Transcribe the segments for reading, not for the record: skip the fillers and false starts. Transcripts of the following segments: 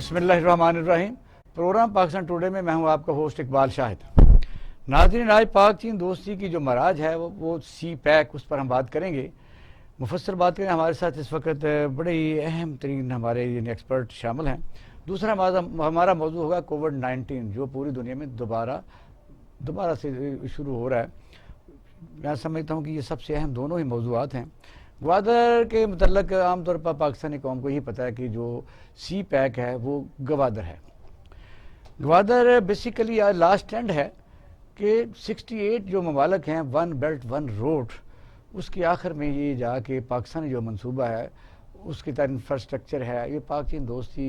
بسم اللہ الرحمن الرحیم۔ پروگرام پاکستان ٹوڈے میں میں ہوں آپ کا ہوسٹ اقبال شاہد۔ ناظرین، آج پاک چین دوستی کی جو مراج ہے وہ سی پیک، اس پر ہم بات کریں گے، مفصل بات کریں۔ ہمارے ساتھ اس وقت بڑے ہی اہم ترین ہمارے ایکسپرٹ شامل ہیں۔ دوسرا ہمارا موضوع ہوگا کووڈ-19 جو پوری دنیا میں دوبارہ سے شروع ہو رہا ہے۔ میں سمجھتا ہوں کہ یہ سب سے اہم دونوں ہی موضوعات ہیں۔ گوادر کے متعلق عام طور پر پاکستانی قوم کو یہ پتہ ہے کہ جو سی پیک ہے وہ گوادر ہے۔ گوادر بیسیکلی لاسٹ ٹرینڈ ہے کہ 68 جو ممالک ہیں، ون بیلٹ ون روڈ، اس کے آخر میں یہ جا کے پاکستانی جو منصوبہ ہے، اس کی طرح انفراسٹرکچر ہے، یہ پاک چین دوستی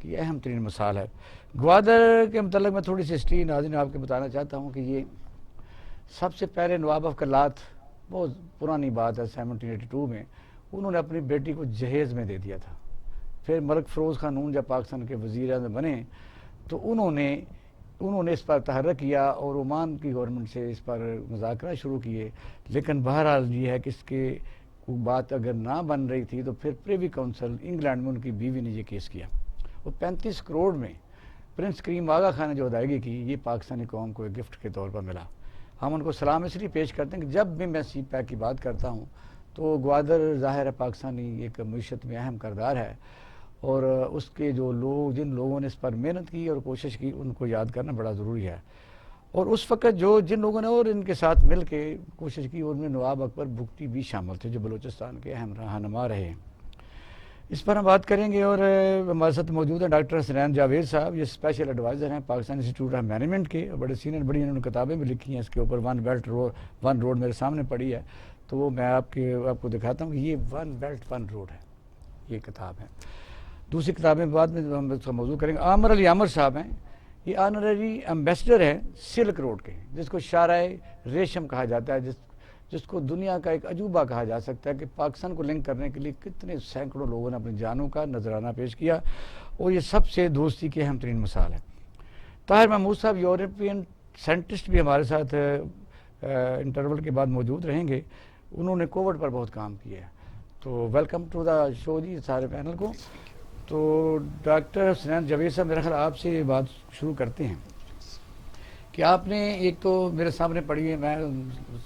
کی اہم ترین مثال ہے۔ گوادر کے متعلق میں تھوڑی سی ہسٹری ناظرین آپ کو بتانا چاہتا ہوں کہ یہ سب سے پہلے نواب آف کلات، بہت پرانی بات ہے، 1782 میں انہوں نے اپنی بیٹی کو جہیز میں دے دیا تھا۔ پھر ملک فیروز خان نون جب پاکستان کے وزیر اعظم بنے تو انہوں نے اس پر تحرک کیا اور عمان کی گورنمنٹ سے اس پر مذاکرات شروع کیے، لیکن بہرحال یہ ہے کہ اس کے بات اگر نہ بن رہی تھی تو پھر پریوی کونسل انگلینڈ میں ان کی بیوی نے یہ کیس کیا، وہ 35 کروڑ میں پرنس کریم آغا خان نے جو ادائیگی کی، یہ پاکستانی قوم کو ایک گفٹ کے طور پر ملا۔ ہم ان کو سلام اس لیے پیش کرتے ہیں کہ جب بھی میں سی پیک کی بات کرتا ہوں تو گوادر ظاہر ہے پاکستانی ایک معیشت میں اہم کردار ہے، اور اس کے جو لوگ، جن لوگوں نے اس پر محنت کی اور کوشش کی، ان کو یاد کرنا بڑا ضروری ہے۔ اور اس وقت جن لوگوں نے اور ان کے ساتھ مل کے کوشش کی، ان میں نواب اکبر بگٹی بھی شامل تھے جو بلوچستان کے اہم رہنما رہے ہیں۔ اس پر ہم بات کریں گے، اور ہمارے ساتھ موجود ہیں ڈاکٹر حسنین جاوید صاحب، یہ اسپیشل ایڈوائزر ہیں پاکستان انسٹیٹیوٹ آف مینجمنٹ کے، بڑے سینئر، بڑی انہوں نے کتابیں بھی لکھی ہیں اس کے اوپر۔ ون بیلٹ ون روڈ میرے سامنے پڑی ہے، تو وہ میں آپ کو دکھاتا ہوں کہ یہ ون بیلٹ ون روڈ ہے، یہ کتاب ہے۔ دوسری کتابیں بعد میں ہم اس کا موضوع کریں گے۔ عامر علی عامر صاحب ہیں، یہ آنرری ایمبیسڈر ہیں سلک روڈ کے، جس کو شارع ریشم کہا جاتا ہے، جس کو دنیا کا ایک عجوبہ کہا جا سکتا ہے کہ پاکستان کو لنک کرنے کے لیے کتنے سینکڑوں لوگوں نے اپنی جانوں کا نذرانہ پیش کیا، اور یہ سب سے دوستی کی اہم ترین مثال ہے۔ طاہر محمود صاحب یورپین سائنٹسٹ بھی ہمارے ساتھ انٹرول کے بعد موجود رہیں گے، انہوں نے کووڈ پر بہت کام کیا ہے، تو ویلکم ٹو دا شو جی سارے پینل کو۔ تو ڈاکٹر حسنین جاوید صاحب، میرا خیال آپ سے بات شروع کرتے ہیں کہ آپ نے ایک تو میرے سامنے پڑھی ہے، میں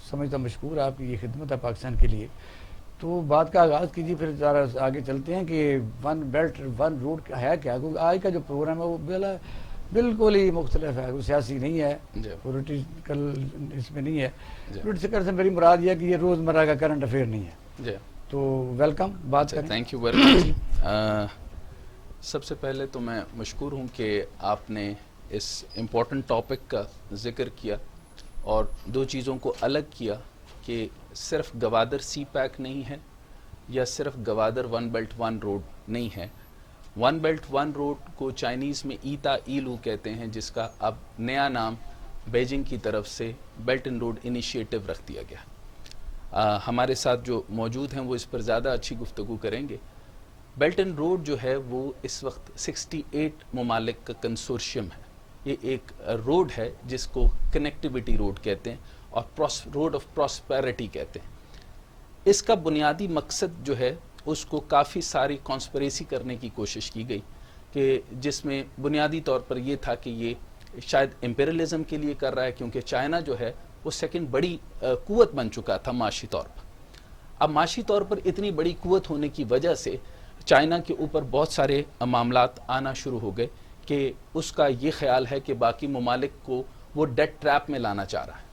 سمجھتا مشکور آپ کی یہ خدمت ہے پاکستان کے لیے، تو بات کا آغاز کیجیے، پھر ذرا آگے چلتے ہیں کہ ون بیلٹ ون روڈ ہے کیا، کیونکہ آج کا جو پروگرام ہے وہ بالکل ہی مختلف ہے، وہ سیاسی نہیں ہے، پولیٹیکل اس میں نہیں ہے۔ پولیٹیکل سے میری مراد یہ ہے کہ یہ روزمرہ کا کرنٹ افیئر نہیں ہے۔ تو ویلکم، بات کریں۔ Thank you very much. سب سے پہلے تو میں مشکور ہوں کہ آپ نے اس امپورٹنٹ ٹاپک کا ذکر کیا اور دو چیزوں کو الگ کیا کہ صرف گوادر سی پیک نہیں ہے یا صرف Gwadar one belt one road نہیں ہے۔ ون بیلٹ ون روڈ کو چائنیز میں ایتا ایلو کہتے ہیں، جس کا اب نیا نام بیجنگ کی طرف سے بیلٹ اینڈ روڈ انیشیٹو رکھ دیا گیا۔ ہمارے ساتھ جو موجود ہیں وہ اس پر زیادہ اچھی گفتگو کریں گے۔ بیلٹ اینڈ روڈ جو ہے وہ اس وقت 68 ممالک کا کنسورشیم ہے۔ یہ ایک روڈ ہے جس کو کنیکٹیوٹی روڈ کہتے ہیں اور روڈ آف پراسپیرٹی کہتے ہیں۔ اس کا بنیادی مقصد جو ہے اس کو کافی ساری کانسپریسی کرنے کی کوشش کی گئی، کہ جس میں بنیادی طور پر یہ تھا کہ یہ شاید امپیریلزم کے لیے کر رہا ہے، کیونکہ چائنا جو ہے وہ سیکنڈ بڑی قوت بن چکا تھا معاشی طور پر۔ اب معاشی طور پر اتنی بڑی قوت ہونے کی وجہ سے چائنا کے اوپر بہت سارے معاملات آنا شروع ہو گئے کہ اس کا یہ خیال ہے کہ باقی ممالک کو وہ ڈیٹ ٹریپ میں لانا چاہ رہا ہے۔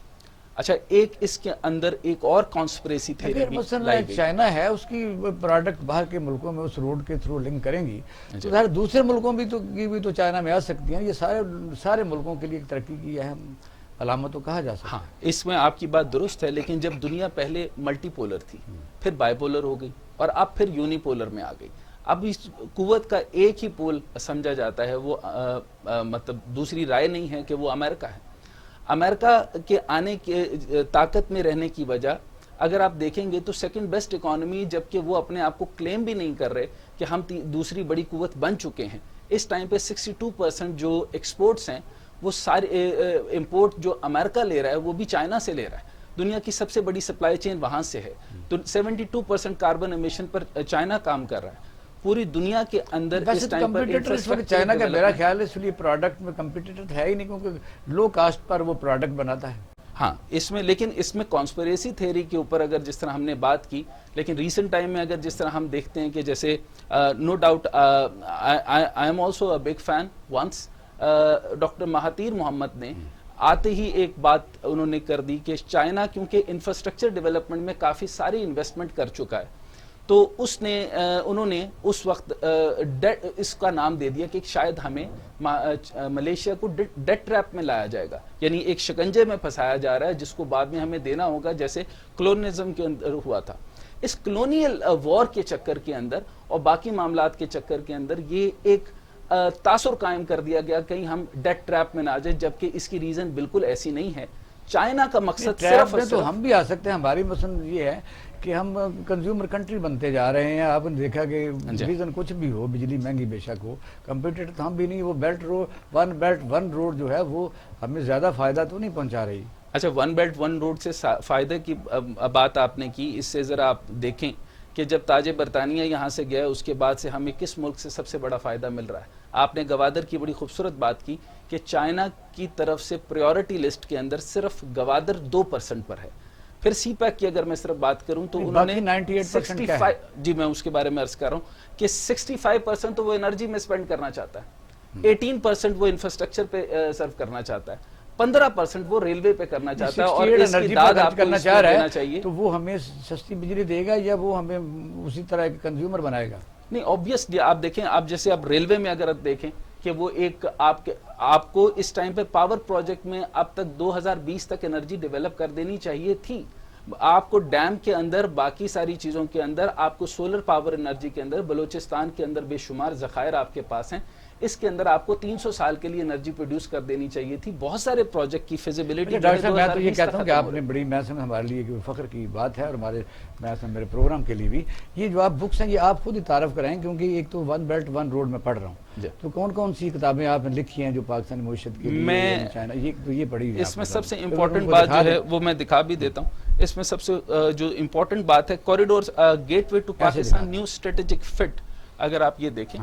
اچھا، ایک اس کے اندر ایک اور کانسپریسی تھیوری بھی لائی گئی۔ چائنا ہے، اس کی پروڈکٹ باہر کے ملکوں میں اس روڈ کے تھرو لنک کریں گی تو ظاہر دوسرے ملکوں بھی تو چائنا میں آ سکتی ہیں۔ یہ سارے ملکوں کے لیے ایک ترقی کی اہم علامت تو کہا جا سکتا ہے۔ ہاں، اس میں آپ کی بات درست ہے، لیکن جب دنیا پہلے ملٹی پولر تھی، پھر بائی پولر ہو گئی، اور اب پھر یونی پولر میں آ گئی۔ اب اس قوت کا ایک ہی پول سمجھا جاتا ہے، وہ مطلب دوسری رائے نہیں ہے کہ وہ امریکہ ہے۔ امریکہ کے آنے کے طاقت میں رہنے کی وجہ اگر آپ دیکھیں گے تو سیکنڈ بیسٹ اکانومی، جبکہ وہ اپنے آپ کو کلیم بھی نہیں کر رہے کہ ہم دوسری بڑی قوت بن چکے ہیں۔ اس ٹائم پہ 62% جو ایکسپورٹس ہیں وہ سارے امپورٹ جو امریکہ لے رہا ہے وہ بھی چائنا سے لے رہا ہے۔ دنیا کی سب سے بڑی سپلائی چین وہاں سے ہے، تو 72% کاربن امیشن پر چائنا کام کر رہا ہے۔ پوری دنیا کے اندر ویسے تو کمپیٹیٹر اس وقت چائنا کا میرا خیال ہے اس لیے پروڈکٹ میں کمپیٹیٹر ہے ہی نہیں کیونکہ لو کاسٹ پر وہ پروڈکٹ بناتا ہے. ہاں اس میں لیکن اس میں کانسپریسی تھیوری کے اوپر اگر جس طرح ہم نے بات کی, لیکن ریسنٹ ٹائم میں اگر جس طرح ہم دیکھتے ہیں کہ جیسے no doubt I am also a big fan once doctor Mahathir Mohamad نے آتے ہی ایک بات انہوں نے کر دی کہ چائنا کیونکہ انفراسٹرکچر ڈیولپمنٹ میں کافی ساری انویسٹمنٹ کر چکا ہے, تو انہوں نے اس وقت اس کا نام دے دیا کہ شاید ہمیں ملیشیا کو ڈیٹ ٹریپ میں لایا جائے گا, یعنی ایک شکنجے میں پھنسایا جا رہا ہے جس کو بعد میں ہمیں دینا ہوگا جیسے کلونزم کے اندر ہوا تھا. اس کلونیل وار کے چکر کے اندر اور باقی معاملات کے چکر کے اندر یہ ایک تاثر قائم کر دیا گیا کہیں ہم ڈیٹ ٹریپ میں نہ آ جائیں, جبکہ اس کی ریزن بالکل ایسی نہیں ہے. چائنا کا مقصد صرف تو ہم بھی آ سکتے ہیں, ہماری مثلا یہ ہے کہ ہم کنزیومر کنٹری بنتے جا رہے ہیں. آپ نے دیکھا کہ ریزن کچھ بھی ہو, بجلی مہنگی بے شک ہو, کمپیٹیٹر تو ہم بھی نہیں. وہ بیلٹ ون روڈ جو ہے وہ ہمیں زیادہ فائدہ تو نہیں پہنچا رہی. اچھا, ون بیلٹ ون روڈ سے فائدے کی بات آپ نے کی, اس سے ذرا آپ دیکھیں کہ جب تاج برطانیہ یہاں سے گیا اس کے بعد سے ہمیں کس ملک سے سب سے بڑا فائدہ مل رہا ہے. آپ نے گوادر کی بڑی خوبصورت بات کی کہ چائنا کی طرف سے پریورٹی لسٹ کے اندر صرف گوادر 2% پر ہے. پھر سی پیک کی اگر میں صرف بات کروں تو انہوں نے 98% جی میں اس کے بارے میں عرض کر رہا ہوں کہ 65% تو وہ انرجی میں اسپینڈ کرنا چاہتا ہے, 18% وہ انفراسٹرکچر پہ سرو کرنا چاہتا ہے, 15% وہ ریلوے پہ کرنا چاہتا ہے, اور اس کی داد آپ کو اس میں دینا چاہیے. تو وہ ہمیں سستی بجلی دے گا یا وہ ہمیں اسی طرح ایک کنزیومر بنائے گا؟ نہیں, آبویسلی آپ دیکھیں, آپ جیسے آپ ریلوے میں اگر دیکھیں کہ وہ ایک آپ کو اس ٹائم پہ پاور پروجیکٹ میں اب تک 2020 تک انرجی ڈیولپ کر دینی چاہیے تھی. آپ کو ڈیم کے اندر باقی ساری چیزوں کے اندر آپ کو سولر پاور انرجی کے اندر بلوچستان کے اندر بے شمار ذخائر آپ کے پاس ہیں, اس کے اندر آپ کو 300 سال کے لیے انرجی پروڈیوس کر دینی چاہیے تھی. بہت سارے پروجیکٹ کی فیزیبلٹی. ڈاکٹر صاحب میں تو یہ کہتا ہوں کہ آپ نے بڑی محسن ہمارے لیے فخر کی بات ہے, اور ہمارے محسن میرے پروگرام کے لیے بھی. یہ جو آپ بکس ہیں یہ آپ خود ہی تعارف کرائیں, کیونکہ ایک تو ون بیلٹ ون روڈ میں پڑھ رہا ہوں, تو کون کون سی کتابیں آپ نے لکھی ہیں جو پاکستانی معیشت کے لیے یہ پڑھی ہوئی؟ اس میں سب سے امپورٹنٹ بات جو ہے وہ میں دکھا بھی دیتا ہوں. اس میں سب سے جو امپورٹنٹ بات ہے corridors gateway to Pakistan new strategic fit. اگر آپ یہ دیکھیں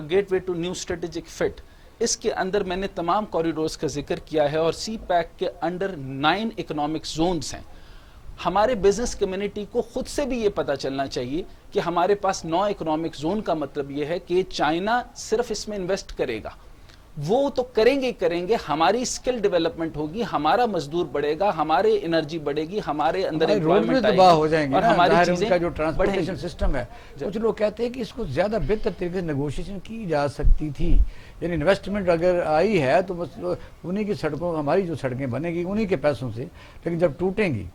gateway to new strategic fit, اس کے اندر میں نے تمام کوریڈورز کا ذکر کیا ہے, اور سی پیک کے انڈر 9 اکنامک زونز ہیں. ہمارے بزنس کمیونٹی کو خود سے بھی یہ پتا چلنا چاہیے کہ ہمارے پاس 9 اکنامک زون کا مطلب یہ ہے کہ چائنا صرف اس میں انویسٹ کرے گا, وہ تو کریں گے, ہماری اسکل ڈیولپمنٹ ہوگی, ہمارا مزدور بڑھے گا, ہمارے انرجی بڑھے گی, ہمارے اندر ایمپلائمنٹ تباہ ہو جائیں گے, اور ہماری چیزیں کا جو ٹرانسپورٹیشن سسٹم ہے. کچھ لوگ کہتے ہیں کہ اس کو زیادہ بہتر طریقے سے نیگوشیشن کی جا سکتی تھی, یعنی انویسٹمنٹ اگر آئی ہے تو انہی کی سڑکوں, ہماری جو سڑکیں بنے گی انہی کے پیسوں سے, لیکن جب ٹوٹیں گی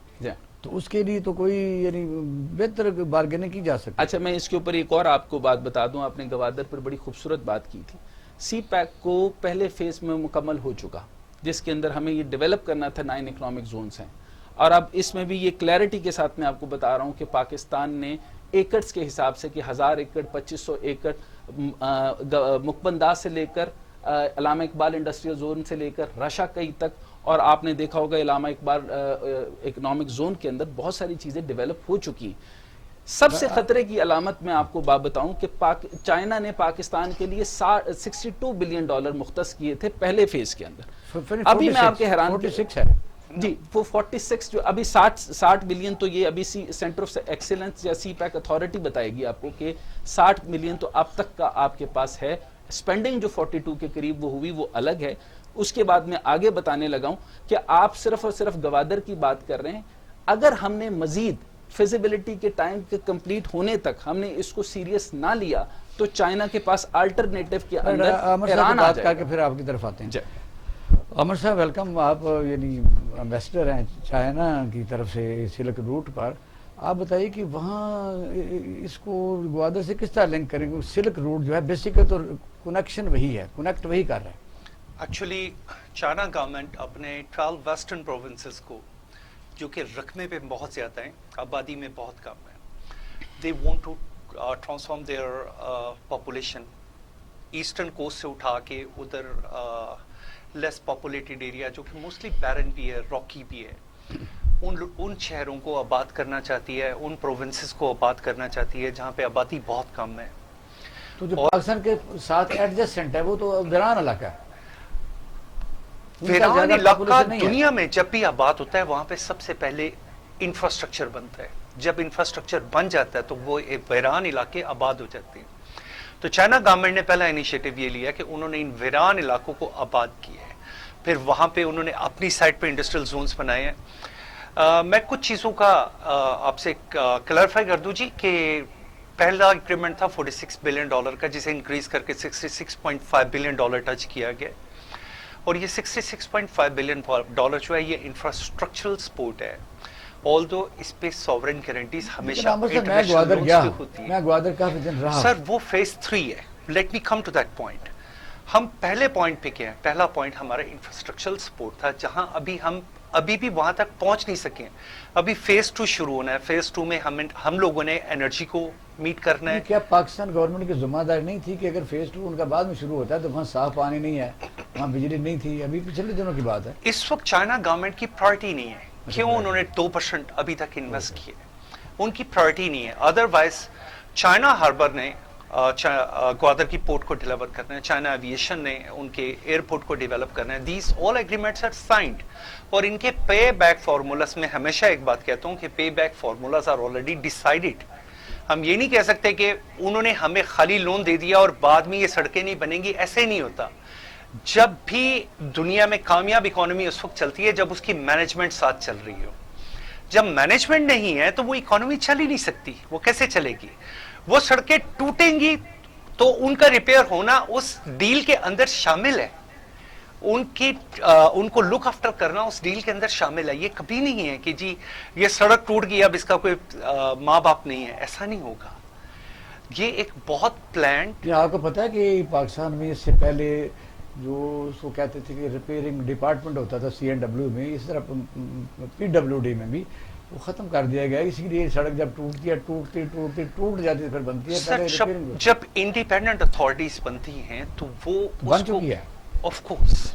تو اس کے لیے تو کوئی یعنی بہتر بارگیننگ کی جا سکتی. اچھا, میں اس کے اوپر ایک اور آپ کو بات بتا دوں. آپ نے گوادر پر بڑی خوبصورت بات کی تھی. سی پیک کو پہلے فیز میں مکمل ہو چکا, جس کے اندر ہمیں یہ ڈیولپ کرنا تھا 9 اکنامک زونز ہیں, اور اب اس میں بھی یہ کلیئرٹی کے ساتھ میں آپ کو بتا رہا ہوں کہ پاکستان نے ایکڑز کے حساب سے کہ 1000 ایکڑ 2500 ایکڑ مکبندہ سے لے کر علامہ اقبال انڈسٹریل زون سے لے کر رشا کئی تک, اور آپ نے دیکھا ہوگا علامہ اقبال اکنامک زون کے اندر بہت ساری چیزیں ڈیولپ ہو چکی ہیں. سب سے خطرے کی علامت میں آپ کو بات بتاؤں کہ چائنا نے پاکستان کے لیے $62 بلین مختص کیے تھے پہلے فیز کے اندر. ابھی میں آپ کے حیران 46 ہے جی, وہ 46 جو ابھی 60 بلین, تو یہ ابھی سینٹر آف ایکسیلنس یا سی پیک اتھارٹی بتائے گی آپ کو کہ 60 بلین تو اب تک کا آپ کے پاس ہے. اسپینڈنگ جو 42 کے قریب وہ ہوئی وہ الگ ہے. اس کے بعد میں آگے بتانے لگا ہوں کہ آپ صرف اور صرف گوادر کی بات کر رہے ہیں. اگر ہم نے مزید فیزیبلٹی کے ٹائم کے کمپلیٹ ہونے تک ہم نے اس کو سیریس نہ لیا تو چائنا کے پاس الٹرنیٹو کے اندر ایران آ جائے گا. پھر آپ کی طرف آتے ہیں. عمر صاحب ویلکم. آپ یعنی ایمبیسڈر ہیں چائنا کی طرف سے سلک روٹ پر. آپ بتائیے کہ وہاں اس کو گوادر سے کس طرح لنک کریں گے؟ سلک روٹ جو ہے بیسیکلی تو کنیکشن وہی ہے, کنیکٹ وہی کر رہا ہے. ایکچولی چائنا گورنمنٹ اپنے 12 ویسٹرن پروونسز کو جو کہ رقمے پہ بہت زیادہ ہیں, آبادی میں بہت کم ہے, they want to transform their population eastern coast سے اٹھا کے ادھر لیس پاپولیٹڈ ایریا جو کہ موسٹلی بیرن بھی ہے, راکی بھی ہے, ان شہروں کو آباد کرنا چاہتی ہے, ان پروونسز کو آباد کرنا چاہتی ہے جہاں پہ آبادی بہت کم ہے. تو جو پاکستان کے ساتھ ایڈجسٹنٹ ہے وہ تو ویران علاقہ ہے. ویران علاقہ دنیا میں جب بھی آباد ہوتا ہے وہاں پہ سب سے پہلے انفراسٹرکچر بنتا ہے. جب انفراسٹرکچر بن جاتا ہے تو وہ ویران علاقے آباد ہو جاتے ہیں. تو چائنا گورنمنٹ نے پہلا انیشیٹو یہ لیا کہ انہوں نے ان ویران علاقوں کو آباد کیا ہے. پھر وہاں پہ انہوں نے اپنی سائٹ پہ انڈسٹریل زونز بنائے ہیں. میں کچھ چیزوں کا آپ سے کلیریفائی کر دوں جی کہ پہلا اگریمنٹ تھا $46 بلین کا جسے انکریز کر کے $66.5 بلین ٹچ کیا گیا. اور یہ $66.5 بلین جو ہے یہ انفراسٹرکچرل سپورٹ ہے. آلدو اس پہ سوورن گارنٹیز ہمیشہ سر وہ فیز 3 ہے. Let me come to that point. ہم پہلے پوائنٹ پہ کیا ہے؟ پہلا پوائنٹ ہمارا انفراسٹرکچرل سپورٹ تھا جہاں ابھی بھی وہاں تک پہنچ نہیں سکے. ابھی فیز 2 شروع ہونا ہے. فیز 2 میں ہم لوگوں نے انرجی کو میٹ کرنا ہے. کیا پاکستان گورنمنٹ کی ذمہ داری نہیں تھی کہ اگر فیز 2 ان کا بعد میں شروع ہوتا ہے تو وہاں صاف پانی نہیں ہے, وہاں بجلی نہیں تھی؟ ابھی پچھلے دنوں کی بات ہے. اس وقت چائنا گورنمنٹ کی پرائرٹی نہیں ہے. کیوں انہوں نے 2% ابھی تک انویسٹ کیے؟ ان کی پرائرٹی نہیں ہے. ادروائز چائنا ہاربر نے گوادر کی پورٹ کو ڈیلیور کرنا ہے. چائنا ایویشن نے ان کے ایئرپورٹ کو ڈیولپ کرنا ہے. These all agreements are signed. اور ان کے پے بیک فارمولاز میں ہمیشہ ایک بات کہتا ہوں کہ pay back formulas are already decided. ہم یہ نہیں کہہ سکتے کہ انہوں نے ہمیں خالی لون دے دیا اور بعد میں یہ سڑکیں نہیں بنیں گی. ایسے نہیں ہوتا. جب بھی دنیا میں کامیاب اکانومی اس وقت چلتی ہے جب اس کی مینجمنٹ ساتھ چل رہی ہو. جب مینجمنٹ نہیں ہے تو وہ اکانومی چل ہی نہیں سکتی. وہ کیسے چلے گی؟ وہ سڑکیں ٹوٹیں گی تو ان کا ریپیئر ہونا اس ڈیل کے اندر شامل ہے. ان کو لک آفٹر کرنا اس ڈیل کے اندر شامل ہے. یہ کبھی نہیں ہے کہ جی یہ سڑک ٹوٹ گئی اب اس کا کوئی ماں باپ نہیں ہے. ایسا نہیں ہوگا. یہ ایک بہت پلانڈ. آپ کو پتا ہے کہ پاکستان میں اس سے پہلے جو اس کو کہتے تھے کہ ریپیئرنگ ڈپارٹمنٹ ہوتا تھا CNW میں, اس طرح PWD میں بھی وہ ختم کر دیا گیا. اسی لیے سڑک جب ٹوٹتی ہے ٹوٹ جاتی ہے پھر بنتی ہے. جب انڈیپینڈنٹ اتھارٹیز بنتی ہیں تو وہ بن چکی ہے آف کورس,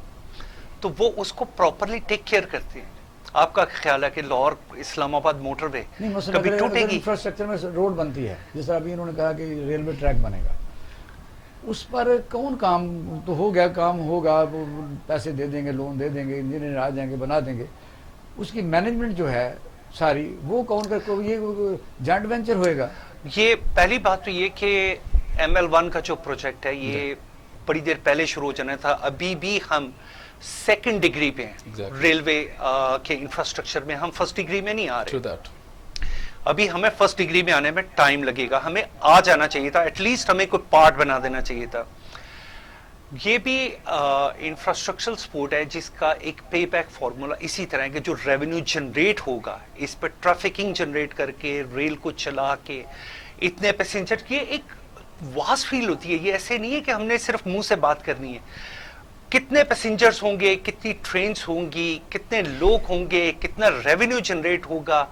تو وہ اس کو پراپرلی ٹیک کیئر کرتے ہیں. آپ کا خیال ہے کہ لاہور اسلام آباد موٹر وے کبھی ٹوٹے گی؟ انفراسٹرکچر میں روڈ بنتی ہے جس طرح ابھی انہوں نے کہا کہ ریلوے ٹریک بنے گا, اس پر کون کام تو ہو گیا, کام ہوگا, پیسے دے دیں گے, لون دے دیں گے, انجینئر آ جائیں گے, بنا دیں گے. اس کی مینجمنٹ جو ہے ساری وہ کون کر, یہ جوائنٹ وینچر ہوئے گا. یہ پہلی بات تو یہ کہ ML1 کا جو پروجیکٹ ہے یہ بڑی دیر پہلے شروع ہو جانا تھا. ابھی بھی ہم سیکنڈ ڈگری پہ ہیں ریلوے کے انفراسٹرکچر میں. ہم فرسٹ ڈگری میں نہیں آ رہے. ابھی ہمیں فرسٹ ڈگری میں آنے میں ٹائم لگے گا. ہمیں آ جانا چاہیے تھا, ایٹ لیسٹ ہمیں کوئی پارٹ بنا دینا چاہیے تھا. یہ بھی انفراسٹرکچرل سپورٹ ہے جس کا ایک پے بیک فارمولا اسی طرح ہے کہ جو ریونیو جنریٹ ہوگا اس پہ ٹریفکنگ جنریٹ کر کے ریل کو چلا کے اتنے پیسنجر کی ایک واس فیل ہوتی ہے. یہ ایسے نہیں ہے کہ ہم نے صرف منہ سے بات کرنی ہے. کتنے پیسنجرز ہوں گے, کتنی ٹرینز ہوں گی, کتنے لوگ ہوں گے, کتنا ریونیو جنریٹ ہوگا,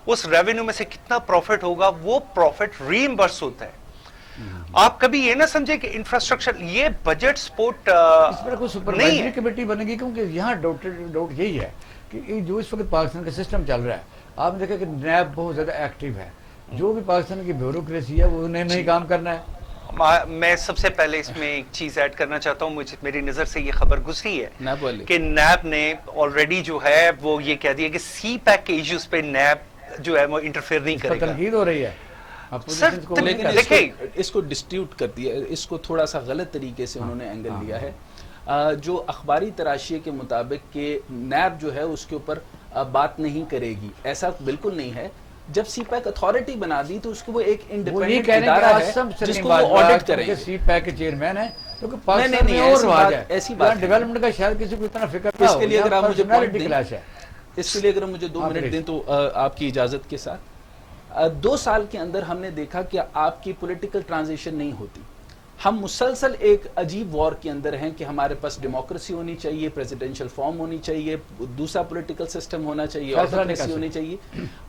اس ریونیو میں سے کتنا پروفٹ ہوگا, وہ پروفٹ ری ایمبرس ہوتا ہے. آپ کبھی یہ نہ سمجھے کہ انفراسٹرکچر یہ بجٹ سپورٹ اس پر کوئی سپروائزری کمیٹی بنے گی, کیونکہ یہاں ڈاؤٹ یہی ہے کہ جو اس وقت پاکستان کا سسٹم چل رہا ہے, آپ نے دیکھا کہ نیب بہت زیادہ ایکٹیو ہے. جو بھی پاکستان کی بیوروکریسی ہے وہ انہیں نہیں کام کرنا ہے. میں سب سے پہلے اس میں ایک چیز ایڈ کرنا چاہتا ہوں. میری نظر سے یہ خبر گزری ہے کہ نیب نے آلریڈی جو ہے وہ یہ کہہ دیا کہ سی پیک کے ایشوز پہ نیب جو ہے وہ انٹرفیئر نہیں کرے گا. تنقید ہو رہی ہے سر, لیکن اس کو ڈسٹیوٹ کر دیا, اس کو تھوڑا سا غلط طریقے سے انہوں نے اینگل لیا ہے. جو اخباری تراشیے کے مطابق کہ نیب جو ہے اس کے اوپر بات نہیں کرے گی, ایسا بالکل نہیں ہے. جب سی پیک اتھارٹی بنا دی تو اس کو وہ ایک انڈیپینڈنٹ ادارہ ہے جس کو وہ آڈٹ کریں گے. سی پیک کے چیئرمین ہیں کیونکہ پاکستان میں اور رواج ہے, ایسی بات ڈیولپمنٹ کا شاید کسی کو اتنا فکر نہ ہو. اس کے لیے اگر آپ مجھے پوائنٹ دیں, اس کے لیے اگر مجھے 2 منٹ دیں تو آپ کی اجازت کے ساتھ. 2 سال کے اندر ہم نے دیکھا کہ آپ کی پولیٹیکل ٹرانزیشن نہیں ہوتی. ہم مسلسل ایک عجیب وار کے اندر ہیں کہ ہمارے پاس ڈیموکریسی ہونی چاہیے, پریزیڈنشل فارم ہونی چاہیے, دوسرا پولیٹیکل سسٹم ہونا چاہیے, آٹوکریسی ہونی چاہیے.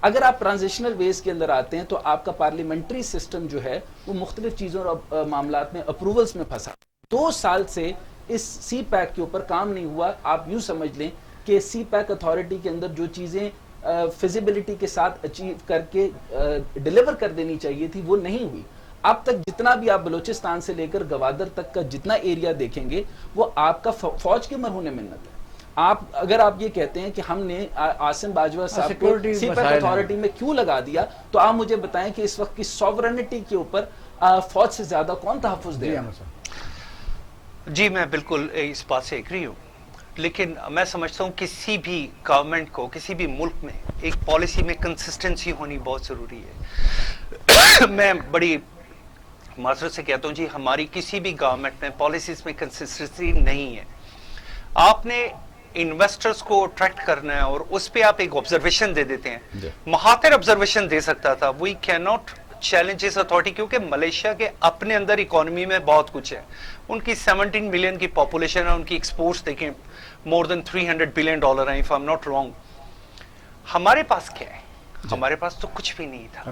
اگر آپ ٹرانزیشنل ویز کے اندر آتے ہیں تو آپ کا پارلیمنٹری سسٹم جو ہے وہ مختلف چیزوں اور معاملات میں اپروولز میں پھنسا. 2 سال سے اس سی پیک کے اوپر کام نہیں ہوا. آپ یوں سمجھ لیں کہ سی پیک اتھارٹی کے اندر جو چیزیں فیزیبلٹی کے ساتھ اچیو کر کے ڈیلیور کر دینی چاہیے تھی وہ نہیں ہوئی. اب تک جتنا بھی آپ بلوچستان سے لے کر گوادر تک کا جتنا ایریا دیکھیں گے وہ آپ کا فوج کے مرہون منت ہے. اگر آپ یہ کہتے ہیں کہ ہم نے عاصم باجوہ صاحب کو سی پیک اتھارٹی میں کیوں لگا دیا, تو آپ مجھے بتائیں کہ اس وقت کی سوورنٹی کے اوپر فوج سے زیادہ کون تحفظ دے رہا ہے؟ جی میں بالکل اس بات سے ایگری ہوں, لیکن میں سمجھتا ہوں کسی بھی گورنمنٹ کو کسی بھی ملک میں ایک پالیسی میں کنسسٹنسی ہونی بہت ضروری ہے. میں بڑی معذرت سے کہتا ہوں جی, ہماری کسی بھی گورنمنٹ میں پالیسیز میں کنسسٹنسی نہیں ہے. آپ نے انویسٹرز کو اٹریکٹ کرنا ہے اور اس پہ آپ ایک آبزرویشن دے دیتے ہیں. مہاتر آبزرویشن دے سکتا تھا, وی کین ناٹ چیلنج اس اتھارٹی, کیونکہ ملیشیا کے اپنے اندر اکانومی میں بہت کچھ ہے. ان کی 17 ملین کی پاپولیشن ہے, ان کی ایکسپورٹس دیکھیں مور دین $300 بلین ہیں, if I'm not wrong. ہمارے پاس کیا ہے؟ ہمارے پاس تو کچھ بھی نہیں تھا.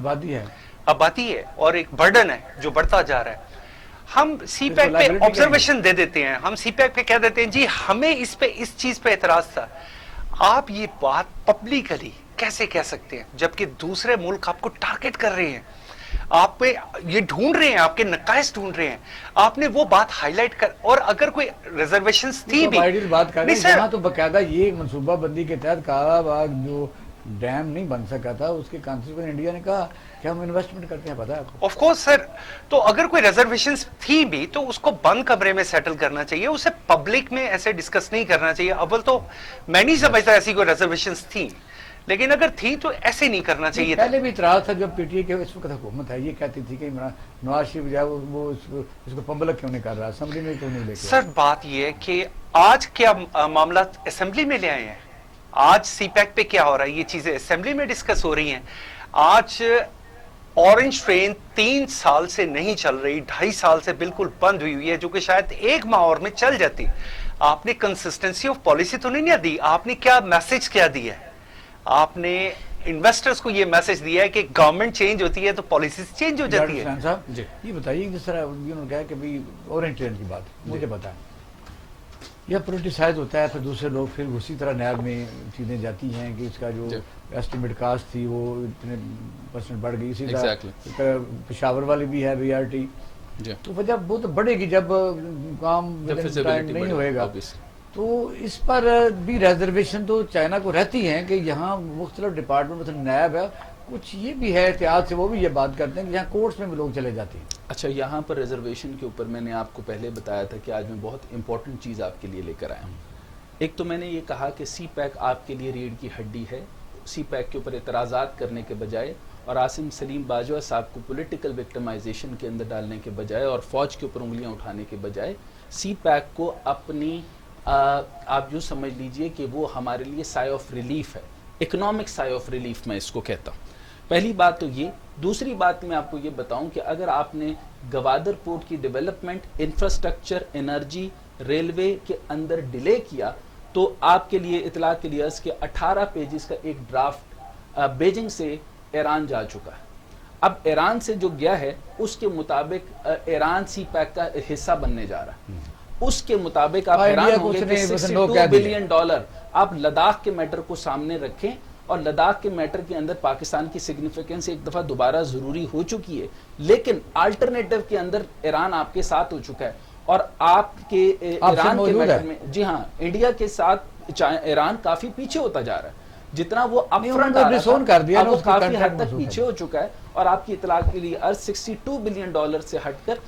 آبادی ہے اور ایک برڈن ہے جو بڑھتا جا رہا ہے. ہم سی پیک پہ آبزرویشن دے دیتے ہیں, ہم سی پیک پہ کہہ دیتے ہیں جی ہمیں اس پہ اس چیز پہ اعتراض تھا. آپ یہ بات پبلکلی کیسے کہہ سکتے ہیں جبکہ دوسرے ملک آپ کو ٹارگٹ کر رہے ہیں, آپ پہ یہ ڈھونڈ رہے ہیں, آپ کے نقائص ڈھونڈ رہے ہیں, آپ نے وہ بات ہائی لائٹ کر. اور اگر کوئی ریزرویشنز تھی بھی بات کر رہے ہیں جہاں تو باقاعدہ یہ منصوبہ بندی کے تحت کعبہ باغ جو ڈیم نہیں بن سکا تھا, اس کے کانسیکوینس انڈیا نے کہا کہ ہم انویسٹمنٹ کرتے ہیں, پتہ ہے آپ کو. آف کورس سر, تو اگر کوئی ریزرویشنز تھی بھی تو اس کو بند کمرے میں سیٹل کرنا چاہیے, اسے پبلک میں ایسے ڈسکس نہیں کرنا چاہیے. اول تو میں نہیں سمجھتا ایسی کوئی ریزرویشنز تھیں, لیکن اگر تھی تو ایسے نہیں کرنا چاہیے. پہلے بھی اعتراض تھا جب پی ٹی اے کے اس وقت حکومت ہے, یہ کہتی تھی کہ نواز شریف جو ہے وہ اس کو پبلک کیوں نہیں کر رہا, اسمبلی میں کیوں نہیں لے کے. سر بات یہ ہے کہ آج کیا معاملات اسمبلی میں لے آئے ہیں, آج سی پیک پہ کیا ہو رہا ہے, یہ چیزیں اسمبلی میں ڈسکس ہو رہی ہیں. آج اورنج ٹرین 3 سال سے نہیں چل رہی, 2.5 سال سے بالکل بند ہوئی ہے, جو کہ شاید 1 ماہ اور میں چل جاتی. آپ نے کنسسٹنسی آف پالیسی تو نہیں دی, آپ نے کیا میسج کیا دیا ہے؟ آپ نے انویسٹرز کو یہ میسج دیا ہے کہ گورنمنٹ چینج ہوتی ہے تو پالیسیز چینج ہو جاتی ہے. صاحب یہ بتائیے جس طرح انہوں نے کہا کہ بھائی اورنج ٹرین کی بات مجھے بتائیں, یہ پولیٹیسائز ہوتا ہے, پھر دوسرے لوگ پھر اسی طرح نیب میں چیزیں جاتی ہیں کہ اس کا جو ایسٹیمیٹ کاسٹ تھی وہ اتنے % بڑھ گئی. اسی طرح پشاور والی بھی ہے بی آر ٹی, تو وجہ وہ تو بڑھے گی جب کام نہیں ہوئے گا. تو اس پر بھی ریزرویشن تو چائنا کو رہتی ہیں کہ یہاں مختلف ڈپارٹمنٹ مثلا نیب ہے, کچھ یہ بھی ہے احتیاط سے وہ بھی یہ بات کرتے ہیں کہ یہاں کورٹس میں بھی لوگ چلے جاتے ہیں. اچھا, یہاں پر ریزرویشن کے اوپر میں نے آپ کو پہلے بتایا تھا کہ آج میں بہت امپورٹنٹ چیز آپ کے لیے لے کر آیا ہوں. ایک تو میں نے یہ کہا کہ سی پیک آپ کے لیے ریڑھ کی ہڈی ہے. سی پیک کے اوپر اعتراضات کرنے کے بجائے اور عاصم سلیم باجوہ صاحب کو پولیٹیکل وکٹمائزیشن کے اندر ڈالنے کے بجائے اور فوج کے اوپر انگلیاں اٹھانے کے بجائے سی پیک کو اپنی آپ جو سمجھ لیجئے کہ وہ ہمارے لیے سائے آف ریلیف ہے, اکنامک سائے آف ریلیف میں اس کو کہتا ہوں. پہلی بات تو یہ. دوسری بات میں آپ کو یہ بتاؤں کہ اگر آپ نے گوادر پورٹ کی ڈیولپمنٹ, انفراسٹرکچر, انرجی, ریلوے کے اندر ڈیلے کیا تو آپ کے لیے اطلاع کے لیے کہ 18 پیجز کا ایک ڈرافٹ بیجنگ سے ایران جا چکا ہے. اب ایران سے جو گیا ہے اس کے مطابق ایران سی پیک کا حصہ بننے جا رہا ہے. اس کے مطابق آپ حیران ہوں گے کہ $62 بلین آپ لداخ کے میٹر کو سامنے رکھیں, اور لداخ کے میٹر کے اندر پاکستان کی سگنیفیکنس ایک دفعہ دوبارہ ضروری ہو چکی ہے, لیکن آلٹرنیٹو کے اندر ایران آپ کے ساتھ ہو چکا ہے. اور آپ کے ایران کے میٹر میں جی ہاں انڈیا کے ساتھ ایران کافی پیچھے ہوتا جا رہا ہے. جتنا وہ اپ فرنٹ آ رہا تھا وہ کافی حد تک پیچھے ہو چکا ہے. اور آپ کی اطلاع کے لیے $62 بلین سے ہٹ کر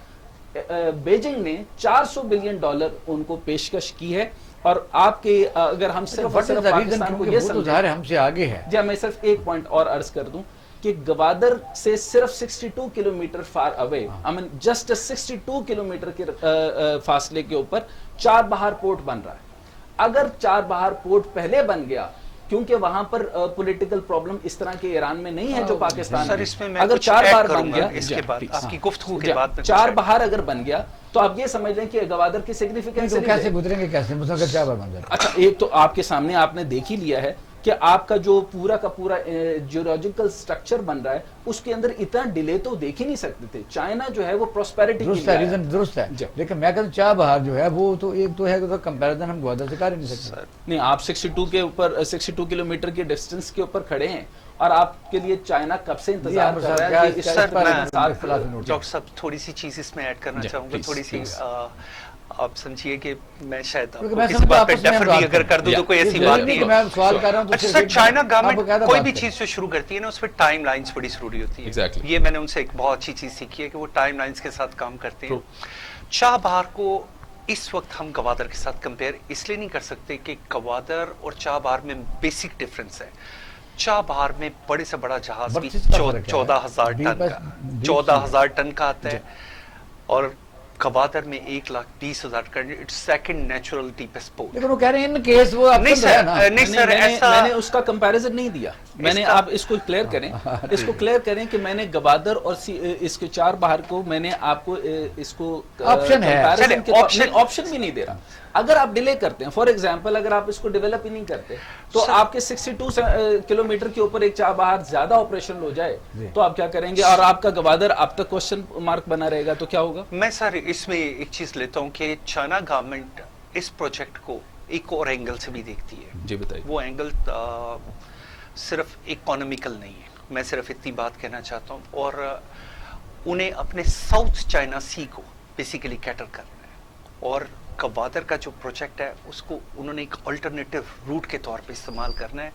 بیجنگ نے $400 بلین ان کو پیشکش کی ہے. اور آپ کے اگر ہم صرف پاکستان کو یہ سمجھیں, ہم سے آگے ہے. جی میں صرف ایک پوائنٹ اور عرض کر دوں کہ گوادر سے صرف 62 kilometre far away, just 62 kilometre کے فاصلے کے اوپر چار بہار پورٹ بن رہا ہے. اگر چار بہار پورٹ پہلے بن گیا, کیونکہ وہاں پر پولیٹیکل پرابلم اس طرح کے ایران میں نہیں ہے جو پاکستان میں, اگر چار بہار بن گیا, آپ کی گفتگو کے بعد چار بہار اگر بن گیا تو آپ یہ سمجھ لیں کہ گوادر کی سگنیفیکنس کیسے گزریں گے, کیسے مسلسل چار بار بن جائے. اچھا, ایک تو آپ کے سامنے آپ نے دیکھ ہی لیا ہے کہ آپ کا جو پورا کا پورا جیولوجیکل سٹرکچر بن رہا ہے اس کے اندر اتنا ڈیلے تو دیکھ ہی نہیں سکتے تھے. چائنا جو ہے وہ پراسپیرٹی درست ہے, ریزن درست ہے, لیکن میں کہتا ہوں چار بہار جو ہے وہ تو ایک تو ہے کہ کمپیریزن ہم گوادر سے کر ہی نہیں سکتے. نہیں, آپ 62 کے اوپر 62 کلومیٹر کے ڈسٹنس کے اوپر کھڑے ہیں اور آپ کے لیے چائنا کب سے انتظار کر رہا ہے کہ اس سر میں اختلاف نوٹ ڈاکٹر صاحب تھوڑی سی چیز اس میں ایڈ کرنا چاہوں گا, تھوڑی سی آپ سمجھیے کہ میں شاید آپ کو کسی بات پہ ڈیفر بھی اگر کر دوں تو کوئی ایسی بات نہیں ہے. اچھا سر, چائنا گورنمنٹ کوئی بھی چیز جو شروع کرتی ہے نا اس پہ ٹائم لائنز بڑی ضروری ہوتی ہے. یہ میں نے ان سے ایک بہت اچھی چیز سیکھی ہے کہ وہ ٹائم لائنز کے ساتھ کام کرتے ہیں. چاہ بہار کو اس وقت ہم گوادر کے ساتھ کمپیئر اس لیے نہیں کر سکتے کہ گوادر اور چاہ بہار میں بیسک ڈفرنس ہے. چاہ بہار میں بڑے سے بڑا جہاز بھی 14,000 ٹن کا آتا ہے, اور گوادر میں 1,20,000 ton. It's second natural deepest port. لیکن وہ کہہ رہے ہیں ان کیس وہ نہیں سر, میں نے اس کا کمپیریزن نہیں دیا. میں نے, آپ اس کو کلیئر کریں, اس کو کلیئر کریں کہ میں نے گوادر اور اس کے چار بہار کو میں نے آپ کو اس کو آپشن ہے, آپشن بھی نہیں دے رہا. اگر آپ ڈیلے کرتے ہیں, فار ایگزامپل اگر آپ اس کو ڈیولپ ہی نہیں کرتے تو آپ کے 62 کلومیٹر کے اوپر ایک چاہ بہار زیادہ آپریشن ہو جائے تو آپ کیا کریں گے, اور آپ کا گوادر اب تک کوشچن مارک بنا رہے گا, تو کیا ہوگا؟ میں سر اس میں ایک چیز لیتا ہوں کہ چائنا گورنمنٹ اس پروجیکٹ کو ایک اور اینگل سے بھی دیکھتی ہے. جی بتائیے. وہ اینگل صرف اکانومیکل نہیں ہے, میں صرف اتنی بات کہنا چاہتا ہوں. اور انہیں اپنے ساؤتھ چائنا سی کو بیسیکلی کیٹر کرنا ہے, اور گوادر کا جو پروجیکٹ ہے اس کو انہوں نے ایک الٹرنیٹیو روٹ کے طور پہ استعمال کرنا ہے.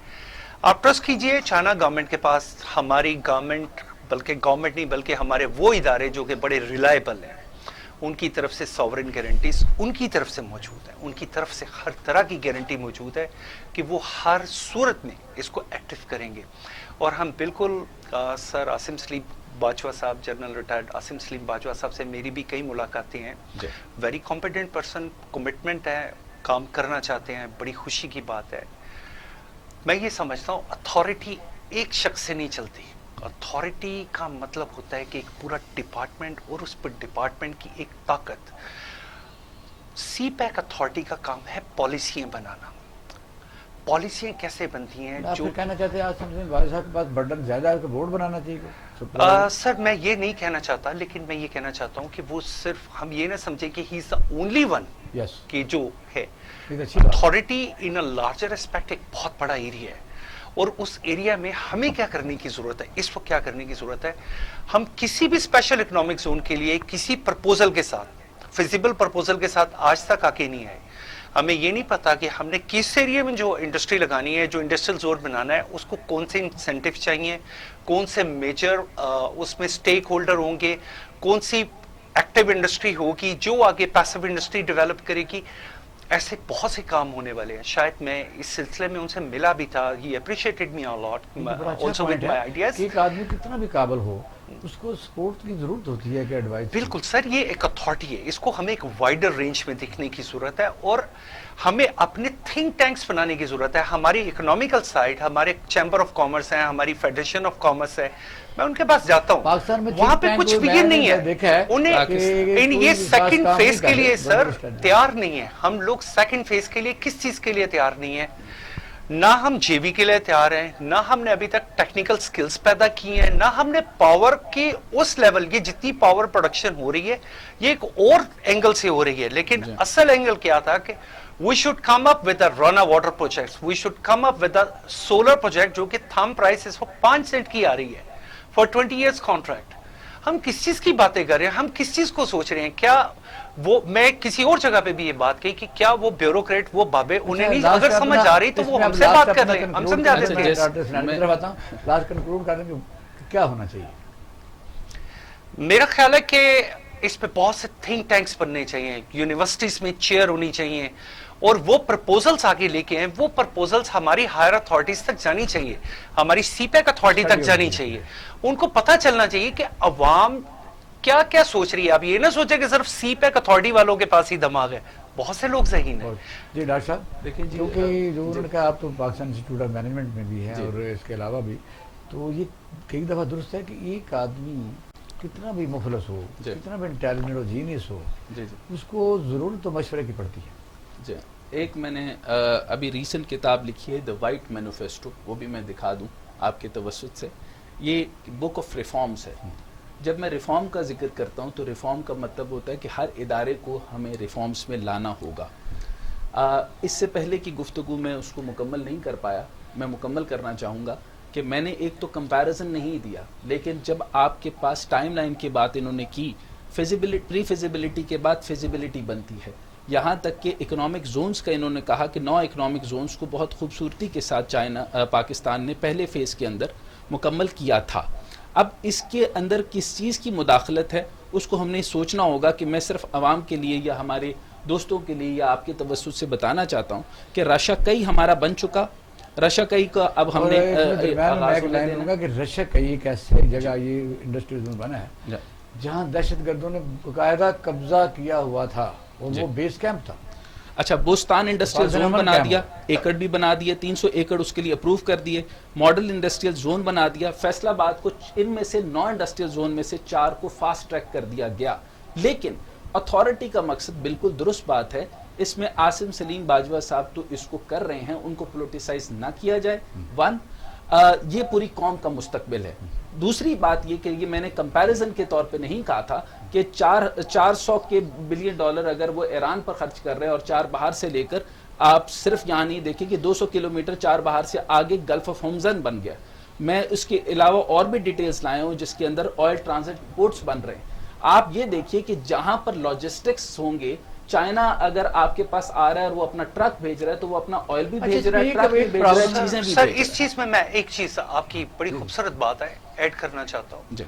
آپ ٹرسٹ کیجئے چائنا گورنمنٹ کے پاس ہماری گورنمنٹ, بلکہ گورنمنٹ نہیں بلکہ ہمارے وہ ادارے جو کہ بڑے ریلائبل ہیں, ان کی طرف سے ساورن گارنٹیز ان کی طرف سے موجود ہیں. ان کی طرف سے ہر طرح کی گارنٹی موجود ہے کہ وہ ہر صورت میں اس کو ایکٹیو کریں گے. اور ہم بالکل سر عاصم سلیم باجوہ صاحب, جنرل ریٹائرڈ عاصم سلیم باجوہ صاحب سے میری بھی کئی ملاقاتیں ہیں. ویری کمپیٹنٹ پرسن, کمٹمنٹ ہے, کام کرنا چاہتے ہیں, بڑی خوشی کی بات ہے. میں یہ سمجھتا ہوں اتھارٹی ایک شخص سے نہیں چلتی. اتھارٹی کا مطلب ہوتا ہے کہ ایک پورا ڈپارٹمنٹ اور اس پر ڈپارٹمنٹ کی ایک طاقت. سی پیک اتھارٹی کا کام ہے پالیسیاں بنانا. پالیسیاں کیسے بنتی ہیں جو کہنا چاہتے ہیں آصم سلیم باجوہ صاحب کے پاس برڈن زیادہ ہے, بورڈ بنانا چاہیے. سر میں یہ نہیں کہنا چاہتا, لیکن میں یہ کہنا چاہتا ہوں کہ وہ صرف ہم یہ نہ سمجھیں کہ ہی از دا اونلی ون کہ جو ہے. Authority in a larger aspect ایک بہت بڑا ایریا ہے, اور اس ایریا میں ہمیں کیا کرنے کی ضرورت ہے, اس وقت کیا کرنے کی ضرورت ہے. ہم کسی بھی اسپیشل اکنامک زون کے لیے کسی پرپوزل کے ساتھ, فیزیبل پرپوزل کے ساتھ آج تک آگے نہیں آئے. ہمیں یہ نہیں پتا کہ ہم نے کس ایریا میں جو انڈسٹری لگانی ہے, جو انڈسٹریل زون بنانا ہے, اس کو کون سے انسینٹیو چاہیے, کون سے میجر اس میں سٹیک ہولڈر ہوں گے, کون سی ایکٹیو انڈسٹری ہوگی جو آگے پیسو انڈسٹری ڈیولپ کرے گی. ایسے بہت سے کام ہونے والے ہیں. شاید میں اس سلسلے میں ان سے ملا بھی تھا. He appreciated me a lot also with my ideas. ایک آدمی کتنا بھی قابل ہو اس کو سپورٹ کی ضرورت ہوتی ہے کہ ایڈوائز. بالکل سر, یہ ایک اتھارٹی ہے, اس کو ہمیں ایک وائڈر رینج میں دیکھنے کی ضرورت ہے, اور ہمیں اپنے تھنک ٹینکس بنانے کی ضرورت ہے. ہماری اکنامیکل سائڈ, ہمارے چیمبر آف کامرس ہیں, ہماری فیڈریشن آف کامرس ہے, میں ان کے پاس جاتا ہوں. پاکستان میں وہاں پہ کچھ بھی نہیں ہے. انہیں یہ سیکنڈ فیز کے لیے سر تیار نہیں ہے. ہم لوگ سیکنڈ فیز کے لیے کس چیز کے لیے تیار نہیں ہے؟ نہ ہم جے وی کے لیے تیار ہیں, نہ ہم نے ابھی تک ٹیکنیکل سکلز پیدا کی ہیں, نہ ہم نے پاور کی اس لیول کی جتنی پاور پروڈکشن ہو رہی ہے یہ ایک اور اینگل سے ہو رہی ہے. لیکن اصل اینگل کیا تھا کہ we should come up with a Rana water projects, we should come up with a solar project جو کہ thumb price اس وقت 5 سینٹ کی آ رہی ہے for 20 years contract. ہم کس چیز کی باتیں کر رہے ہیں, ہم کس چیز کو سوچ رہے ہیں؟ کیا وہ, میں کسی اور جگہ پہ بھی یہ بات کہی کہ کیا وہ بیوروکریٹ, وہ بابے, انہیں نہیں اگر سمجھ آ رہی تو وہ ہم سے بات کر رہے ہیں, ہم سمجھا دیتے ہیں. لاسٹ کنکلوڈ کرنے کی کیا ہونا چاہیے؟ میرا خیال ہے کہ اس پہ بہت سے تھنک ٹینکس بننے چاہیے, یونیورسٹیز میں چیئر ہونی چاہیے, اور وہ پرپوزلز آگے لے کے ہیں. وہ پرپوزلز ہماری ہائر اتھارٹیز تک جانی چاہیے, ہماری سی پیک اتھارٹی تک جانی چاہیے. ان کو پتہ چلنا چاہیے کہ عوام کیا کیا سوچ رہی ہے. اب یہ نہ سوچے کہ صرف سی پیک اتھارٹی والوں کے پاس ہی دماغ ہے, بہت سے لوگ ذہین ہیں. جی ڈاکٹر صاحب دیکھیں, کیونکہ جو انہوں نے کہا آپ تو پاکستان انسٹیٹیوٹ آف مینجمنٹ میں بھی ہیں اور اس کے علاوہ بھی, تو یہ کئی دفعہ درست ہے کہ ایک آدمی کتنا بھی مفلس ہو, کتنا بھی انٹیلیجنٹ ہو, جینیس ہو, اس کو ضرورت تو مشورے کی پڑتی ہے. جی, ایک میں نے ابھی ریسنٹ کتاب لکھی ہے, دا وائٹ مینیفیسٹو, وہ بھی میں دکھا دوں آپ کے توسط سے. یہ بک آف ریفارمز ہے. جب میں ریفارم کا ذکر کرتا ہوں تو ریفارم کا مطلب ہوتا ہے کہ ہر ادارے کو ہمیں ریفارمز میں لانا ہوگا. اس سے پہلے کی گفتگو میں اس کو مکمل نہیں کر پایا, میں مکمل کرنا چاہوں گا کہ میں نے ایک تو کمپیریزن نہیں دیا، لیکن جب آپ کے پاس ٹائم لائن کی بات انہوں نے کی، پری فیزیبلٹی کے بعد فیزیبلٹی بنتی ہے، یہاں تک کہ اکنامک زونز کا انہوں نے کہا کہ 9 اکنامک زونز کو بہت خوبصورتی کے ساتھ پاکستان نے پہلے فیز کے اندر مکمل کیا تھا۔ اب اس کے اندر کس چیز کی مداخلت ہے اس کو ہم نے سوچنا ہوگا کہ میں صرف عوام کے لیے یا ہمارے دوستوں کے لیے یا آپ کے توسط سے بتانا چاہتا ہوں کہ رشا کئی ہمارا بن چکا، رشا کئی کا اب ہم نے کہ رشا کئی ایک ایسی جگہ یہ انڈسٹریل زون بنا ہے جہاں دہشت گردوں نے باقاعدہ قبضہ کیا ہوا تھا اور وہ بیس کیمپ تھا۔ اچھا، بوستان انڈسٹریل زون بنا دیا، ایکڑ بھی بنا دیے، 300 ایکڑ اس کے لیے اپروو کر دیے، ماڈل انڈسٹریل زون بنا دیا، فیصل آباد کو ان میں سے 9 انڈسٹریل زون میں سے 4 کو فاسٹ ٹریک کر دیا گیا۔ لیکن اتھارٹی کا مقصد بالکل درست بات ہے، اس میں عاصم سلیم باجوہ صاحب تو اس کو کر رہے ہیں، ان کو پولیٹیسائز نہ کیا جائے، یہ پوری قوم کا مستقبل ہے۔ دوسری بات یہ کہ یہ میں نے کمپیریزن کے طور پہ نہیں کہا تھا کہ 400 کے بلین ڈالر اگر وہ ایران پر خرچ کر رہے ہیں اور 4 بہار سے لے کر آپ صرف یہاں نہیں دیکھیں کہ 200 کلومیٹر 4 بہار سے آگے گلف آف ہومزن بن گیا، میں اس کے علاوہ اور بھی ڈیٹیلز لائے ہوں جس کے اندر آئل ٹرانزٹ پورٹس بن رہے ہیں۔ آپ یہ دیکھیے کہ جہاں پر لاجسٹکس ہوں گے، چائنا اگر آپ کے پاس آ رہا ہے اور وہ اپنا ٹرک بھیج رہا ہے تو وہ اپنا آئل بھی بھیج رہا ہے، ٹرک بھی بھیج رہا ہے، چیزیں بھی سر بھیج اس چیز میں ایک چیز آپ کی بڑی خوبصورت بات ہے ایڈ کرنا چاہتا ہوں۔ جی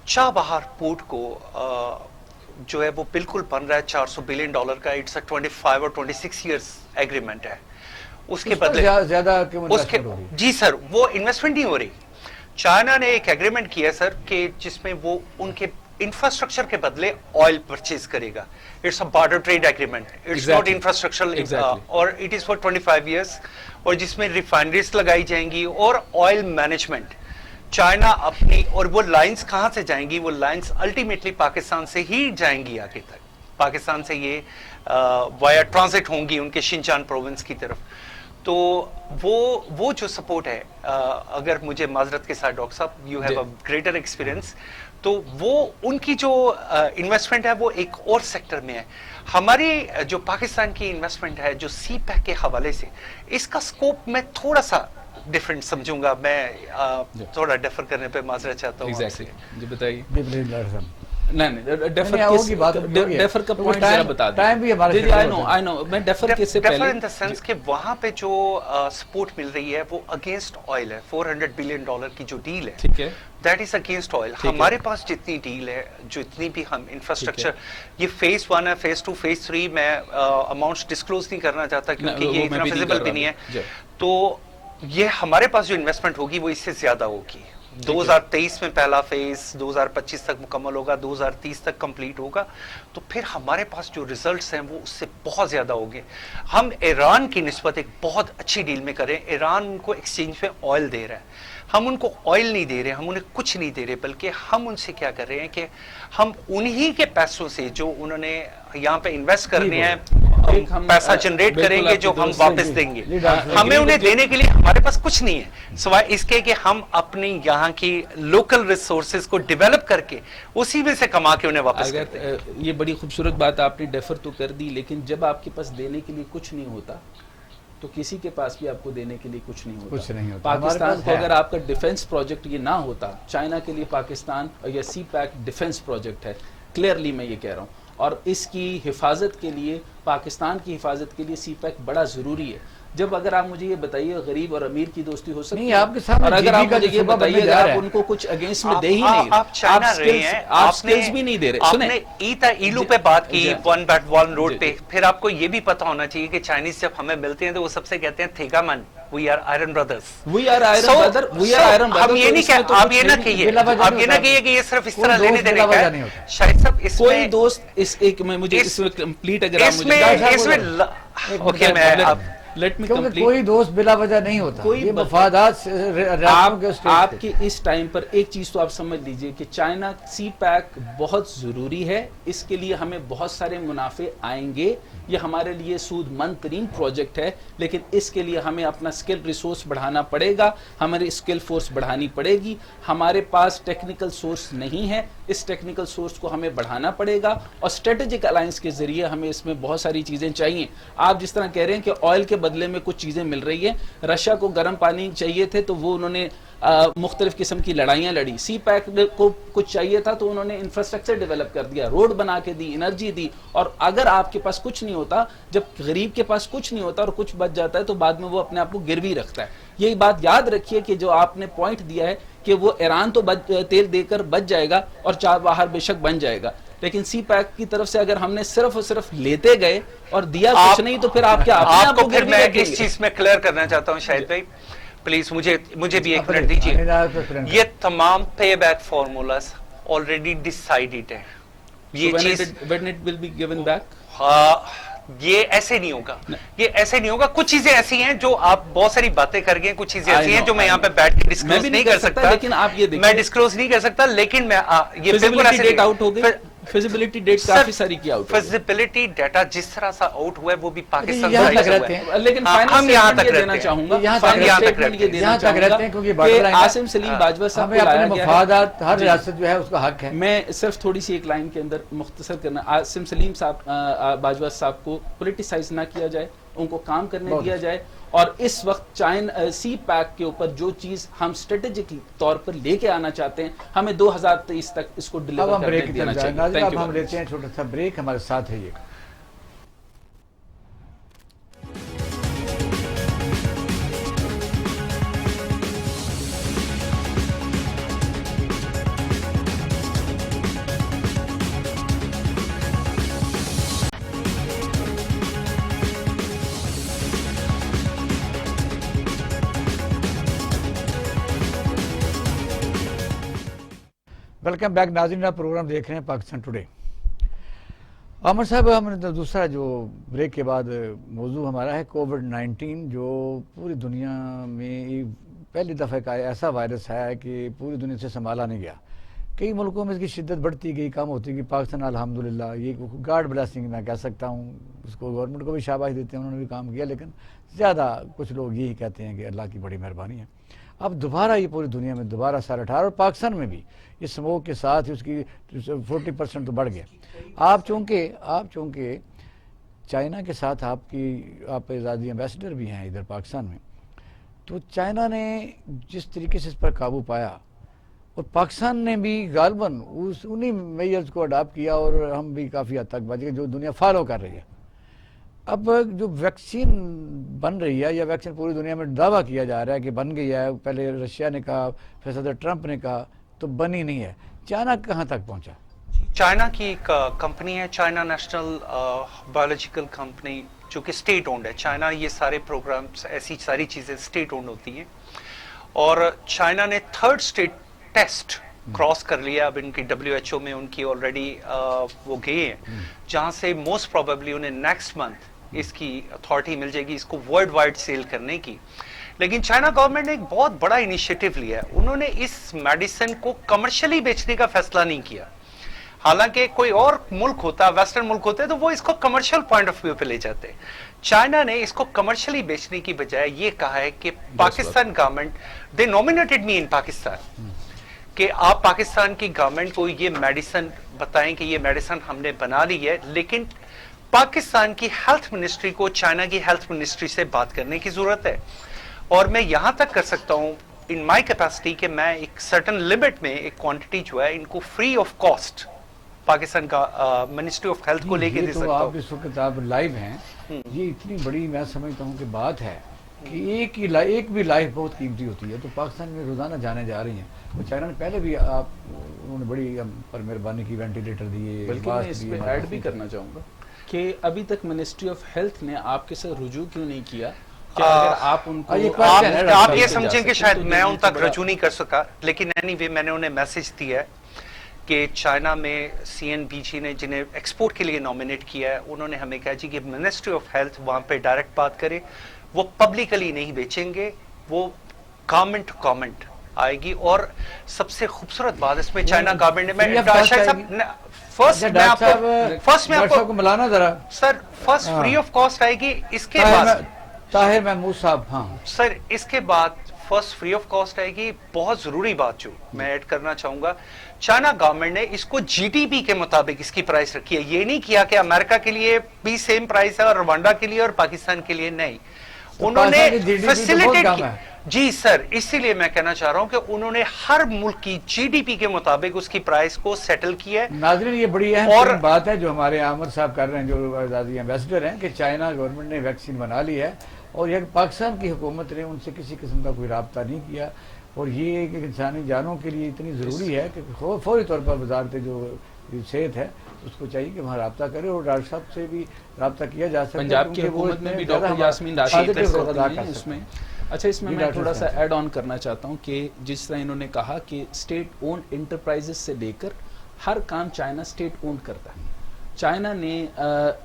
چاہ بہار پورٹ کو جو ہے وہ بالکل بن رہا ہے 400 بلین ڈالر کا، اٹس 25 اور 26 ایئرس ایگریمنٹ ہے، اس کے بدلے زیادہ جی سر وہ انویسٹمنٹ نہیں ہو رہی۔ چائنا نے ایک ایگریمنٹ کیا ہے سر کہ جس میں وہ ان کے انفراسٹرکچر کے بدلے آئل پرچیز کرے گا، it's a border trade agreement, it's not infrastructure, اور اٹ از فار 25 ایئرس، اور جس میں ریفائنریز لگائی جائیں گی اور آئل مینجمنٹ چائنا اپنی، اور وہ لائنز کہاں سے جائیں گی؟ وہ لائنز الٹیمیٹلی پاکستان سے ہی جائیں گی آگے تک، پاکستان سے یہ وایا ٹرانزٹ ہوں گی ان کے شنچان پروونس کی طرف۔ تو وہ جو سپورٹ ہے، اگر مجھے معذرت کے ساتھ ڈاکٹر صاحب you have a greater experience, تو وہ ان کی جو انویسٹمنٹ ہے وہ ایک اور سیکٹر میں ہے۔ ہماری جو پاکستان کی انویسٹمنٹ ہے جو سی پیک کے حوالے سے، اس کا سکوپ میں تھوڑا سا ڈیفرنٹ سمجھوں گا، میں تھوڑا ڈیفر کرنے پہ معذرت چاہتا ہوں۔ جی بتائیے۔ ڈیفر کا پوائنٹ ذرا بتا دیں۔ میں ڈیفر کے سے پہلے ان دا سینس کہ وہاں پہ جو سپورٹ مل رہی ہے وہ اگینسٹ آئل ہے، 400 بلین ڈالر کی جو ڈیل ہے، ٹھیک ہے، دیٹ از اگینسٹ آئل۔ ہمارے پاس جتنی ڈیل ہے، جو اتنی بھی ہم انفراسٹرکچر، یہ فیز 1 ہے، فیز 2، فیز 3، میں اماؤنٹس ڈسکلوز نہیں کرنا چاہتا کیونکہ یہ اتنا فیزیبل بھی نہیں ہے۔ تو یہ ہمارے پاس جو انویسٹمنٹ ہوگی وہ اس سے زیادہ ہوگی۔ 2023 میں پہلا فیز 2025 تک مکمل ہوگا، 2030 تک کمپلیٹ ہوگا، تو پھر ہمارے پاس جو ریزلٹس ہیں وہ اس سے بہت زیادہ ہوں گے۔ ہم ایران کی نسبت ایک بہت اچھی ڈیل میں کریں، ایران ان کو ایکسچینج پہ آئل دے رہا ہے، ہم ان کو آئل نہیں دے رہے، ہم انہیں کچھ نہیں دے رہے، بلکہ ہم ان سے کیا کر رہے ہیں کہ ہم انہی کے پیسوں سے جو انہوں نے یہاں پہ انویسٹ کرنے ہیں پیسہ جنریٹ کریں گے جو ہم واپس دیں گے۔ ہمیں انہیں دینے کے لیے ہمارے پاس کچھ نہیں ہے سوائے اس کے کہ ہم اپنی یہاں کی لوکل ریسورسز کو ڈیولپ کر کے اسی میں سے کما کے انہیں واپس کرتے ہیں۔ یہ بڑی خوبصورت بات آپ نے ڈیفر تو کر دی، لیکن جب آپ کے پاس دینے کے لیے کچھ نہیں ہوتا تو کسی کے پاس بھی آپ کو دینے کے لیے کچھ نہیں ہوتا۔ پاکستان کو اگر آپ کا ڈیفنس پروجیکٹ یہ نہ ہوتا، چائنا کے لیے پاکستان یا سی پیک ڈیفنس پروجیکٹ ہے، کلیئرلی میں یہ کہہ رہا ہوں، اور اس کی حفاظت کے لیے، پاکستان کی حفاظت کے لیے سی پیک بڑا ضروری ہے۔ جب اگر آپ مجھے یہ بتائیے غریب اور امیر کی دوستی ہو سکتی ہے، اور اگر آپ مجھے یہ بتائیے اگر آپ ان کو کچھ اگینسٹ میں دے ہی نہیں، آپ چائنا رہے ہیں، آپ سکلز بھی نہیں دے رہے۔ آپ نے ایلو پہ بات کی، ون بیٹ ون روڈ پہ، پھر آپ کو یہ بھی پتا ہونا چاہیے کہ چائنیز جب ہمیں ملتے ہیں تو وہ سب سے کہتے ہیں تھیگا من، we are iron brothers, we are iron brother, we are iron brother. ہم یہ نہیں کہ آپ یہ نہ کہیے، آپ یہ نہ کہیے کہ یہ صرف اس طرح لینے دینے کا ہے۔ شاہد صاحب اس میں کوئی دوست اس ایک میں مجھے اس میں کمپلیٹ اگر آپ مجھے اوکے میں لیٹ می کیونکہ کوئی دوست بلا وجہ نہیں ہوتا، یہ مفادات آپ کے اس ٹائم پر ایک چیز تو آپ سمجھ لیجئے کہ چائنا سی پیک بہت ضروری ہے، اس کے لیے ہمیں بہت سارے منافع آئیں گے، یہ ہمارے لیے سود مند ترین پروجیکٹ ہے، لیکن اس کے لیے ہمیں اپنا اسکل ریسورس بڑھانا پڑے گا، ہماری اسکل فورس بڑھانی پڑے گی، ہمارے پاس ٹیکنیکل سورس نہیں ہے، اس ٹیکنیکل سورس کو ہمیں بڑھانا پڑے گا، اور اسٹریٹجک الائنس کے ذریعے ہمیں اس میں بہت ساری چیزیں چاہیے۔ آپ جس طرح کہہ رہے ہیں کہ آئل کے بدلے میں کچھ چیزیں مل رہی ہیں. رشیا کو گرم پانی چاہیے تھے تو وہ انہوں نے مختلف قسم کی لڑائیاں لڑی. سی پیک کو کچھ چاہیے تھا تو انہوں نے انفراسٹرکچر ڈیولپ کر دیا, روڈ بنا کے دی, انرجی دی. اور اگر آپ کے پاس کچھ نہیں ہوتا, جب غریب کے پاس کچھ نہیں ہوتا اور کچھ بچ جاتا ہے تو بعد میں وہ اپنے آپ کو گروی رکھتا ہے. یہی بات یاد رکھیے کہ جو آپ نے پوائنٹ دیا ہے کہ وہ ایران تو تیل دے کر بچ جائے گا اور چار باہر بے شک بن جائے گا, لیکن سی پیک کی طرف سے اگر ہم نے صرف اور صرف لیتے گئے اور دیا کچھ نہیں تو پھر آپ کیا آپ کو پھر میں اس چیز میں کلیئر کرنا چاہتا ہوں شاہد بھائی, پلیز مجھے بھی ایک منٹ دیجیے. یہ تمام پے بیک فارمولاز آلریڈی ڈیسائیڈڈ ہے. یہ چیز when it will be given back, یہ ایسے نہیں ہوگا, یہ ایسے نہیں ہوگا. کچھ چیزیں ایسی ہیں جو آپ بہت ساری باتیں کر گئے, کچھ چیزیں ایسی ہیں جو میں یہاں پہ بیٹھ کے ڈسکلوز نہیں کر سکتا, لیکن آپ یہ دیکھیں, میں ڈسکلوز نہیں کر سکتا, لیکن میں یہ بالکل ایسے ڈیٹ آؤٹ ہو گئی, فیزیبلٹی ڈیٹ کافی ساری کی آؤٹ, فیزیبلٹی ڈیٹا جس طرح سے آؤٹ ہوا ہے وہ بھی پاکستان یہاں تک رہتے ہیں, لیکن ہم یہاں تک دینا چاہوں گا, یہاں تک رہتے ہیں کیونکہ عاصم سلیم باجوہ صاحب کو اپنے مفادات, ہر ریاست جو ہے اس کا حق ہے. میں صرف تھوڑی سی ایک لائن کے اندر مختصر کرنا, عاصم سلیم صاحب باجوہ صاحب کو پولیٹیسائز نہ کیا جائے, ان کو کام کرنے دیا جائے. اور اس وقت سی پیک کے اوپر جو چیز ہم اسٹریٹجک طور پر لے کے آنا چاہتے ہیں, ہمیں 2023 تک اس کو ڈیلیور کر دینا چاہیے. اب ہم لیتے ہیں چھوٹا سا بریک, ہمارے ساتھ ہے یہ. ویلکم بیک ناظرین, آپ پروگرام دیکھ رہے ہیں پاکستان ٹوڈے. عامر صاحب, ہم نے دوسرا جو بریک کے بعد موضوع ہمارا ہے کووڈ-19, جو پوری دنیا میں پہلی دفعہ کا ایسا وائرس ہے کہ پوری دنیا سے سنبھالا نہیں گیا. کئی ملکوں میں اس کی شدت بڑھتی گئی, کم ہوتی گئی. پاکستان الحمدللہ, یہ گاڈ بلیسنگ میں کہہ سکتا ہوں, اس کو گورنمنٹ کو بھی شاباش دیتے ہیں, انہوں نے بھی کام کیا, لیکن زیادہ کچھ لوگ یہی کہتے ہیں کہ اللہ کی بڑی مہربانی ہے. اب دوبارہ یہ پوری دنیا میں دوبارہ سر اٹھا, اور پاکستان میں بھی یہ سموک کے ساتھ اس کی 40% تو بڑھ گیا. آپ چونکہ چائنا کے ساتھ آپ اعزازی ایمبیسڈر بھی ہیں ادھر پاکستان میں, تو چائنا نے جس طریقے سے اس پر قابو پایا, اور پاکستان نے بھی غالباً انہی میئرز کو اڈاپٹ کیا, اور ہم بھی کافی حد تک بچ گئے, جو دنیا فالو کر رہی ہے. اب جو ویکسین بن رہی ہے, یا ویکسین پوری دنیا میں دعویٰ کیا جا رہا ہے کہ بن گئی ہے, پہلے رشیا نے کہا, پھر صدر ٹرمپ نے کہا, تو بنی نہیں ہے. چائنا کہاں تک پہنچا؟ چائنا کی ایک کمپنی ہے, چائنا نیشنل بایولوجیکل کمپنی, جو کہ اسٹیٹ اونڈ ہے. چائنا یہ سارے پروگرامز, ایسی ساری چیزیں اسٹیٹ اونڈ ہوتی ہیں, اور چائنا نے 3rd اسٹیٹ ٹیسٹ کراس کر لیا. اب ان کی WHO میں ان کی آلریڈی وہ گئے ہیں, جہاں سے موسٹ پروبیبلی انہیں نیکسٹ منتھ اس کی اتھارٹی مل جائے گی اس کو ورلڈ وائڈ سیل کرنے کی. لیکن چائنا گورنمنٹ نے ایک بہت بڑا انیشیٹو لیا ہے. انہوں نے اس میڈیسن کو کمرشلی بیچنے کا فیصلہ نہیں کیا. حالانکہ کوئی اور ملک ہوتا, ویسٹرن ملک ہوتے, تو وہ اس کو کمرشل پوائنٹ آف ویو پہ لے جاتے. چائنا نے اس کو کمرشلی بیچنے کی بجائے یہ کہا ہے کہ پاکستان گورنمنٹ, دے نومینیٹڈ می ان پاکستان, کہ آپ پاکستان کی گورنمنٹ کو یہ میڈیسن بتائیں کہ یہ میڈیسن ہم نے بنا لی ہے, لیکن پاکستان کی ہیلتھ منسٹری کو چائنا کی ہیلتھ منسٹری سے بات کرنے کی ضرورت ہے. اور میں یہاں تک کر سکتا ہوں ان مائی کیپیسٹی کہ میں ایک سرٹن لمٹ میں ایک کوانٹٹی جو ہے ان کو فری آف کاسٹ پاکستان کا منسٹری آف ہیلتھ کو لے کے دے سکتا ہوں. آپ اس وقت آپ لائیو ہیں, یہ اتنی بڑی میں سمجھتا ہوں کہ بات ہے کہ ایک بھی لائف بہت قیمتی ہوتی ہے. تو پاکستان میں روزانہ جانے جا رہی ہیں, تو چائنا نے پہلے بھی انہوں نے بڑی پر مہربانی کی, وینٹیلیٹر دیے. بلکہ میں اس پہ ایڈ بھی کرنا چاہوں گا کہ ابھی تک منسٹری آف ہیلتھ نے آپ کے ساتھ رجوع کیوں نہیں کیا؟ آپ یہ سمجھیں کہ شاید میں ان تک رجوع نہیں کر سکا, لیکن اینی وے میں نے انہیں میسج دیا ہے کہ چائنا میں CNBG نے جنہیں ایکسپورٹ کے لیے نومینیٹ کیا ہے, انہوں نے ہمیں کہا جی کہ منسٹری آف ہیلتھ وہاں پہ ڈائریکٹ بات کرے, وہ پبلکلی نہیں بیچیں گے, وہ گورنمنٹ ٹو گورنمنٹ آئے گی. اور سب سے خوبصورت بات اس میں چائنا گورنمنٹ نے فرسٹ میں آپ کو ملانا ذرا سر, فرسٹ فری آف کاسٹ آئے گی. اس کے بعد طاہر محمود صاحب, ہاں سر, اس کے بعد فرسٹ فری آف کاسٹ آئے گی. بہت ضروری بات جو میں ایڈ کرنا چاہوں گا, چائنا گورنمنٹ نے اس کو GDP کے مطابق اس کی پرائس رکھی ہے. یہ نہیں کیا کہ امریکہ کے لیے بھی سیم پرائس ہے اور روانڈا کے لیے اور پاکستان کے لیے نہیں. انہوں نے پاکستان کی GDP تو بہت فیسیلیٹیٹ کم کی. ہے. جی سر, اسی لیے میں کہنا چاہ رہا ہوں کہ انہوں نے ہر ملک کی جی ڈی پی کے مطابق اس کی پرائس کو سیٹل کیا ہے. ناظرین یہ بڑی اہم اور ترین بات ہے جو ہمارے عامر صاحب کر رہے ہیں, جو آزادی ایمبیسڈر ہیں, کہ چائنا گورنمنٹ نے ویکسین بنا لی ہے اور یہ پاکستان کی حکومت نے ان سے کسی قسم کا کوئی رابطہ نہیں کیا, اور یہ ایک انسانی جانوں کے لیے اتنی ضروری ہے کہ فوری طور پر وزارت جو صحت ہے اس کو چاہیے کہ وہاں رابطہ کرے, اور ڈاکٹر صاحب سے بھی رابطہ کیا جا سکتا ہے. پنجاب کی حکومت میں بھی ڈاکٹر یاسمین راشد اس میں. اچھا, اس میں میں تھوڑا سا ایڈ آن کرنا چاہتا ہوں کہ جس طرح انہوں نے کہا کہ اسٹیٹ اونڈ انٹرپرائزز سے لے کر ہر کام چائنا اسٹیٹ اونڈ کرتا ہے. چائنا نے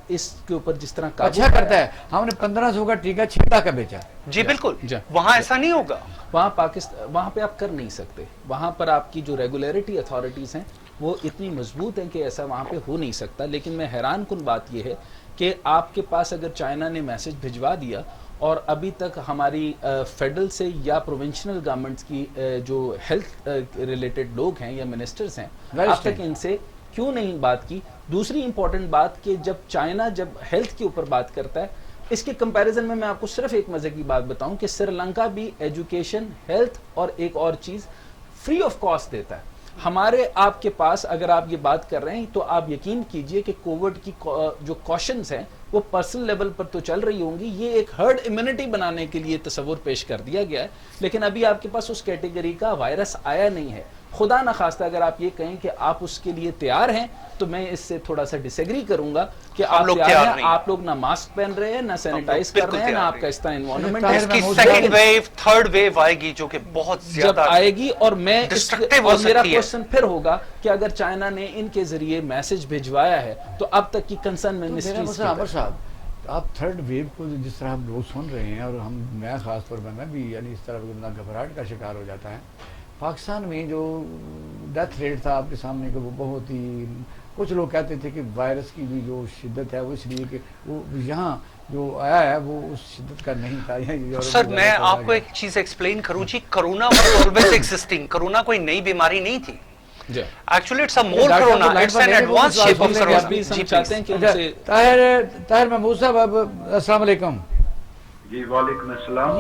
اس کے اوپر جس طرح اچھا کرتا ہے. ہم نے 1500 کا ٹیکہ 6 لاکھ کا بیچا. جی بالکل, وہاں ایسا نہیں ہوگا. وہاں پاکستان, وہاں پہ آپ کر نہیں سکتے. وہاں پر آپ کی جو ریگولیٹری اتھارٹیز ہیں وہ اتنی مضبوط ہیں کہ ایسا وہاں پہ ہو نہیں سکتا. لیکن میں حیران کن بات یہ ہے کہ آپ کے پاس اگر چائنا نے میسج بھجوا دیا اور ابھی تک ہماری فیڈرل سے یا پروونشنل گورنمنٹس کی جو ہیلتھ ریلیٹڈ لوگ ہیں یا منسٹرز ہیں, اب تک ان سے کیوں نہیں بات کی. دوسری امپورٹنٹ بات کہ جب چائنا جب ہیلتھ کے اوپر بات کرتا ہے, اس کے کمپیریزن میں آپ کو صرف ایک مزے کی بات بتاؤں کہ سری لنکا بھی ایجوکیشن, ہیلتھ اور ایک اور چیز فری آف کاسٹ دیتا ہے. ہمارے آپ کے پاس اگر آپ یہ بات کر رہے ہیں تو آپ یقین کیجئے کہ کووڈ کی جو کوشنز ہیں وہ پرسنل لیول پر تو چل رہی ہوں گی, یہ ایک ہرڈ امیونٹی بنانے کے لیے تصور پیش کر دیا گیا ہے, لیکن ابھی آپ کے پاس اس کیٹیگری کا وائرس آیا نہیں ہے. خدا نخواستہ اگر آپ یہ کہیں کہ آپ اس کے لیے تیار ہیں تو میں اس سے تھوڑا سا ڈس ایگری کروں گا کہ آپ تیار ہیں. آپ لوگ نہ ماسک پہن رہے ہیں, نہ سینیٹائز کر رہے ہیں, نہ آپ کا اس طرح انوائرمنٹ. اس کی سیکنڈ ویو, تھرڈ ویو آئے گی جو کہ بہت زیادہ جب آئے گی, اور میں اور میرا کوشچن پھر ہوگا کہ اگر چائنا نے ان کے ذریعے میسج بھجوایا ہے تو اب تک کی کنسرن منسٹریز آپ تھرڈ ویو کو جس طرح ہم لوگ سن رہے ہیں, اور میں خاص طور پر میں بھی یعنی اس طرح گھبراہٹ کا شکار ہو جاتا ہے. پاکستان میں جو ڈیتھ ریٹ تھا آپ کے سامنے کہ وہ بہت ہی, کچھ لوگ کہتے تھے کہ وائرس کی بھی جو شدت ہے وہ اس لیے کہ وہ یہاں جو آیا ہے وہ اس شدت کا نہیں تھا. سر میں آپ کو ایک چیز ایکسپلین کروں جی, corona was always existing. Corona کوئی نئی بیماری نہیں تھی. Actually it's a more corona, it's an advance shape of corona. Tahir Mahmood Sahib السلام علیکم. جی وعلیکم السلام.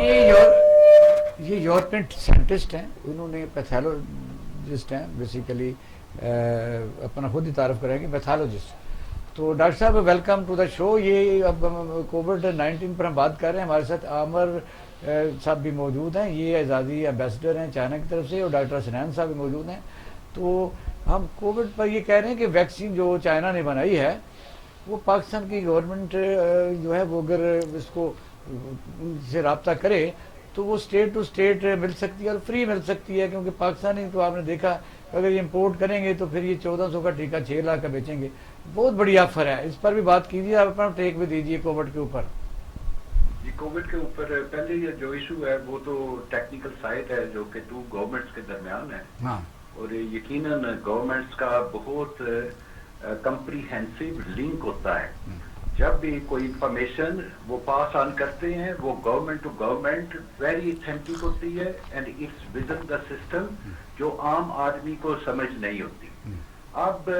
یہ یورپین سائنٹسٹ ہیں, انہوں نے پیتھالوجسٹ ہیں بیسیکلی, اپنا خود ہی تعارف کریں گے, پیتھالوجسٹ. تو ڈاکٹر صاحب ویلکم ٹو دا شو. یہ اب کووڈ-19 پر ہم بات کر رہے ہیں. ہمارے ساتھ عامر صاحب بھی موجود ہیں, یہ اعزازی ایمبیسڈر ہیں چائنا کی طرف سے, اور ڈاکٹر حسنین صاحب بھی موجود ہیں. تو ہم کووڈ پر یہ کہہ رہے ہیں کہ ویکسین جو چائنا نے بنائی ہے وہ پاکستان کی گورنمنٹ جو ہے وہ اگر اس کو سے رابطہ کرے تو وہ اسٹیٹ ٹو اسٹیٹ مل سکتی ہے اور فری مل سکتی ہے, کیونکہ پاکستانی تو آپ نے دیکھا اگر یہ امپورٹ کریں گے تو پھر یہ 1400 کا ٹیکہ 6 لاکھ کا بیچیں گے. بہت بڑی آفر ہے, اس پر بھی بات کیجیے, آپ اپنا ٹیک بھی دیجیے کووڈ کے اوپر. جی کووڈ کے اوپر پہلے یہ جو ایشو ہے وہ تو ٹیکنیکل سائٹ ہے جو کہ 2 گورنمنٹس کے درمیان ہے. ہاں, اور یقیناً گورنمنٹس کا بہت کمپریہنسو لنک ہوتا ہے. جب بھی کوئی انفارمیشن وہ پاس آن کرتے ہیں وہ government to government very authentic ہوتی ہے, and it's within the system جو عام آدمی کو سمجھ نہیں ہوتی. اب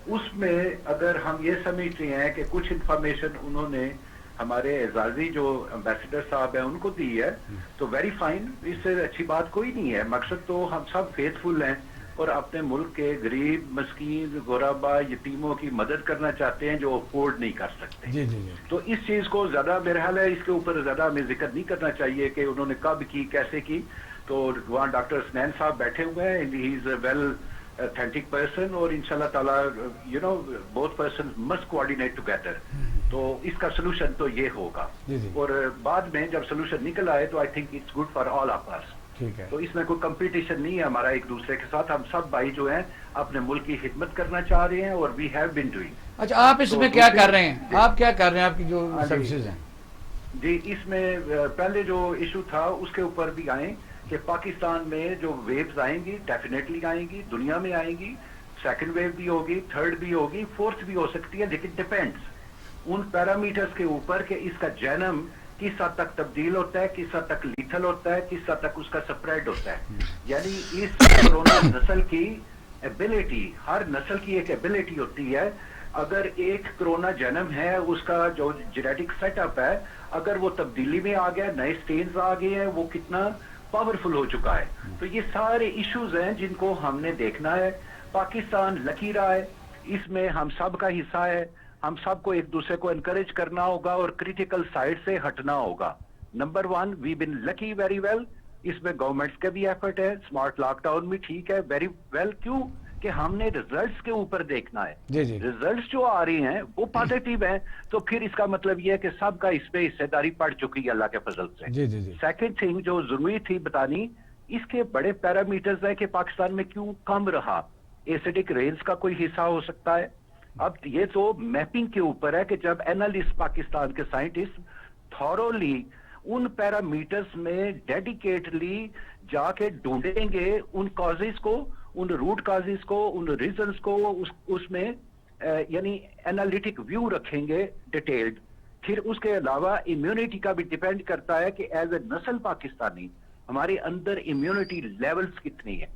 اس میں اگر ہم یہ سمجھتے ہیں کہ کچھ انفارمیشن انہوں نے ہمارے اعزازی جو امبیسڈر صاحب ہیں ان کو دی ہے تو ویری فائن, اس سے اچھی بات کوئی نہیں ہے. مقصد تو ہم سب فیتھفل ہیں اور اپنے ملک کے غریب, مسکین, غربا, یتیموں کی مدد کرنا چاہتے ہیں جو افورڈ نہیں کر سکتے. جی جی. تو اس چیز کو زیادہ میرا خیال ہے اس کے اوپر زیادہ ہمیں ذکر نہیں کرنا چاہیے کہ انہوں نے کب کی, کیسے کی. تو وہاں ڈاکٹر حسنین صاحب بیٹھے ہوئے ہیں, ہی از اے ویل authentic person, اور انشاءاللہ تعالی both persons must coordinate together. تو اس کا سلوشن تو یہ ہوگا, اور بعد میں جب سلوشن نکل آئے تو I think it's good for all of us. تو اس میں کوئی کمپٹیشن نہیں ہے ہمارا ایک دوسرے کے ساتھ. ہم سب بھائی جو ہیں اپنے ملک کی خدمت کرنا چاہ رہے ہیں اور we have been doing. اچھا, آپ اس میں کیا کر رہے ہیں, آپ کیا کر رہے ہیں, آپ کی جو سروسز ہیں؟ جی, اس میں پہلے جو ایشو تھا اس کے اوپر بھی آئیں کہ پاکستان میں جو ویوز آئیں گی ڈیفینیٹلی آئیں گی, دنیا میں آئیں گی. سیکنڈ ویو بھی ہوگی, تھرڈ بھی ہوگی, فورتھ بھی ہو سکتی ہے, لیکن ڈیپینڈس ان پیرامیٹرز کے اوپر کہ اس کا جنم کس حد تک تبدیل ہوتا ہے, کس حد تک لیتھل ہوتا ہے, کس حد تک اس کا سپریڈ ہوتا ہے. یعنی اس کورونا نسل کی ایبلٹی, ہر نسل کی ایک ایبلٹی ہوتی ہے اگر ایک کرونا جنم ہے اس کا جو جینیٹک سیٹ اپ ہے اگر وہ تبدیلی میں آ گیا, نئے سٹینز آ گئے ہیں, وہ کتنا پاورفل ہو چکا ہے. تو یہ سارے ایشوز ہیں جن کو ہم نے دیکھنا ہے. پاکستان لکی رہا ہے, اس میں ہم سب کا حصہ ہے. ہم سب کو ایک دوسرے کو انکریج کرنا ہوگا اور کریٹیکل سائڈ سے ہٹنا ہوگا. نمبر 1 وی بن لکی ویری ویل. اس میں گورنمنٹس کا بھی ایفرٹ ہے, اسمارٹ لاک ڈاؤن بھی ٹھیک ہے, ویری ویل. کیوں کہ ہم نے ریزلٹس کے اوپر دیکھنا ہے. ریزلٹس جو آ رہی ہیں وہ پازیٹیو ہیں, تو پھر اس کا مطلب یہ ہے کہ سب کا اس پہ حصے داری پڑ چکی ہے اللہ کے فضل سے. سیکنڈ تھنگ جو ضروری تھی بتانی, اس کے بڑے پیرامیٹرز ہیں کہ پاکستان میں کیوں کم رہا. ایسیڈک رینز کا کوئی حصہ ہو سکتا ہے. اب یہ تو میپنگ کے اوپر ہے کہ جب اینالسٹ پاکستان کے سائنٹسٹ تھورولی ان پیرامیٹرز میں ڈیڈیکیٹلی جا کے ڈھونڈیں گے ان کازز کو, ان روٹ کازز کو, ان ریزنز کو, اس میں یعنی انالیٹک ویو رکھیں گے ڈیٹیلڈ. پھر اس کے علاوہ امیونٹی کا بھی ڈیپینڈ کرتا ہے کہ ایز اے نسل پاکستانی ہمارے اندر امیونٹی لیولز کتنی ہے.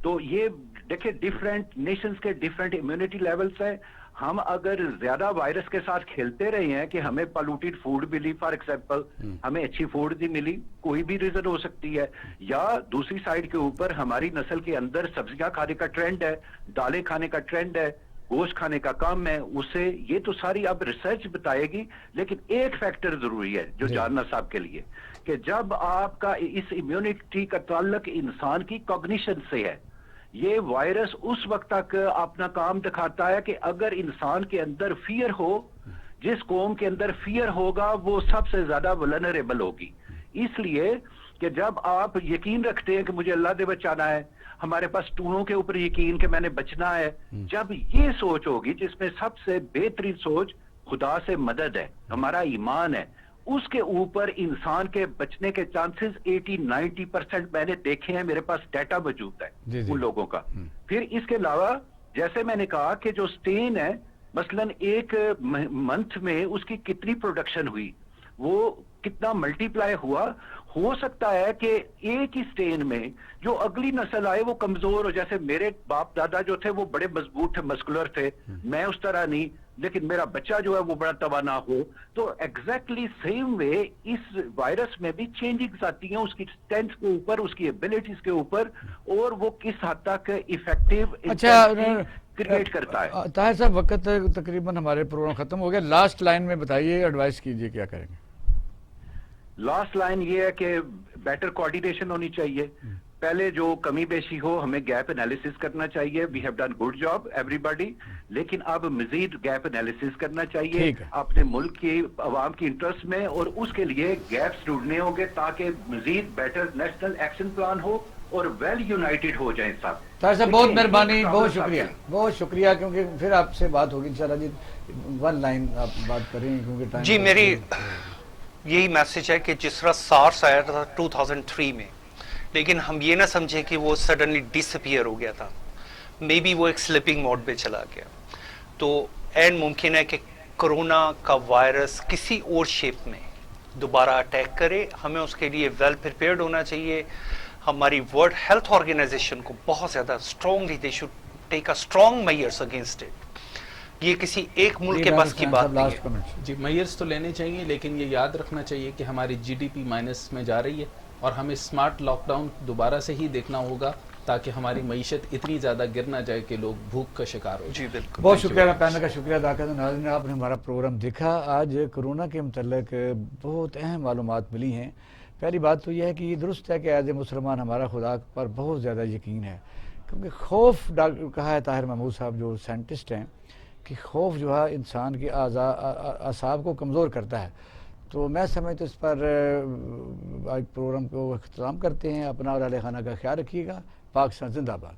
تو یہ دیکھیں ڈیفرنٹ نیشنز کے ڈیفرنٹ امیونٹی لیولز ہیں. ہم اگر زیادہ وائرس کے ساتھ کھیلتے رہے ہیں کہ ہمیں پالوٹیڈ فوڈ ملی, فار ایگزامپل ہمیں اچھی فوڈ نہیں ملی, کوئی بھی ریزن ہو سکتی ہے. یا دوسری سائڈ کے اوپر ہماری نسل کے اندر سبزیاں کھانے کا ٹرینڈ ہے, دالیں کھانے کا ٹرینڈ ہے, گوشت کھانے کا کام ہے, اسے یہ تو ساری اب ریسرچ بتائے گی. لیکن ایک فیکٹر ضروری ہے جو جاننا صاحب کے لیے, کہ جب آپ کا اس امیونٹی کا تعلق انسان کی کوگنیشن سے ہے. یہ وائرس اس وقت تک اپنا کام دکھاتا ہے کہ اگر انسان کے اندر فیئر ہو, جس قوم کے اندر فیئر ہوگا وہ سب سے زیادہ ولنریبل ہوگی. اس لیے کہ جب آپ یقین رکھتے ہیں کہ مجھے اللہ دے بچانا ہے, ہمارے پاس ٹونوں کے اوپر یقین کہ میں نے بچنا ہے, جب یہ سوچ ہوگی جس میں سب سے بہترین سوچ خدا سے مدد ہے, ہمارا ایمان ہے, اس کے اوپر انسان کے بچنے کے چانسز 80-90% میں نے دیکھے ہیں, میرے پاس ڈیٹا موجود ہے ان لوگوں کا. پھر اس کے علاوہ جیسے میں نے کہا کہ جو سٹین ہے, مثلاً ایک منتھ میں اس کی کتنی پروڈکشن ہوئی, وہ کتنا ملٹی پلائی ہوا. ہو سکتا ہے کہ ایک ہی سٹین میں جو اگلی نسل آئے وہ کمزور ہو. جیسے میرے باپ دادا جو تھے وہ بڑے مضبوط تھے, مسکولر تھے, میں اس طرح نہیں, لیکن میرا بچہ جو ہے وہ بڑا توانا ہو. تو ایگزیکٹلی سیم وے اس وائرس میں بھی چینجنگز آتی ہیں اس کی اسٹرینتھ کے اوپر, اس کی ایبلٹیز کے اوپر, اور وہ کس حد تک افیکٹو کریٹ کرتا ہے. طاہر صاحب وقت تقریباً ہمارے پروگرام ختم ہو گیا, لاسٹ لائن میں بتائیے, ایڈوائس کیجئے کیا کریں گے. لاسٹ لائن یہ ہے کہ بیٹر کوآرڈینیشن ہونی چاہیے. پہلے جو کمی بیشی ہو ہمیں گیپ انالیسس کرنا چاہیے. We have done good job everybody, لیکن اب مزید گیپ انالیسس کرنا چاہیے اپنے ملک کی عوام کی انٹرسٹ میں, اور اس کے لیے گیپس ڈھونڈنے ہوں گے تاکہ مزید بیٹر نیشنل ایکشن پلان ہو اور ویل یونائٹڈ ہو جائیں سب. طاہر صاحب بہت مہربانی, بہت شکریہ, بہت شکریہ, کیونکہ پھر آپ سے بات ہوگی انشاءاللہ. جی 1 لائن آپ بات کریں کیونکہ جی میری یہی میسج ہے کہ جس طرح سارس آیا تھا 2003 میں, لیکن ہم یہ نہ سمجھیں کہ وہ سڈنلی ڈس اپیئر ہو گیا تھا. مے بی وہ ایک سلپنگ موڈ پہ چلا گیا. تو اینڈ ممکن ہے کہ کرونا کا وائرس کسی اور شیپ میں دوبارہ اٹیک کرے. ہمیں اس کے لیے ویل پریپیئرڈ ہونا چاہیے. ہماری ورلڈ ہیلتھ آرگنائزیشن کو بہت زیادہ strongly they should take a strong measures against it. یہ کسی ایک ملک کے بس کی بات نہیں ہے. جی میئرس تو لینے چاہیے, لیکن یہ یاد رکھنا چاہیے کہ ہماری جی ڈی پی مائنس میں جا رہی ہے, اور ہمیں اسمارٹ لاک ڈاؤن دوبارہ سے ہی دیکھنا ہوگا تاکہ ہماری معیشت اتنی زیادہ گر نہ جائے کہ لوگ بھوک کا شکار ہو. جی بالکل, بہت شکریہ, میں پینل کا شکریہ ادا کرتا ہوں. ناظرین آپ نے ہمارا پروگرام دیکھا. آج کرونا کے متعلق بہت اہم معلومات ملی ہیں. پہلی بات تو یہ ہے کہ یہ درست ہے کہ ایز اے مسلمان ہمارا خدا پر بہت زیادہ یقین ہے, کیونکہ خوف کہا ہے طاہر محمود صاحب جو سائنٹسٹ ہیں کہ خوف جو ہے انسان کے اعصاب کو کمزور کرتا ہے. تو میں سمجھتا اس پر آج پروگرام کو اختتام کرتے ہیں. اپنا اور اہل خانہ کا خیال رکھیے گا. پاکستان زندہ باد.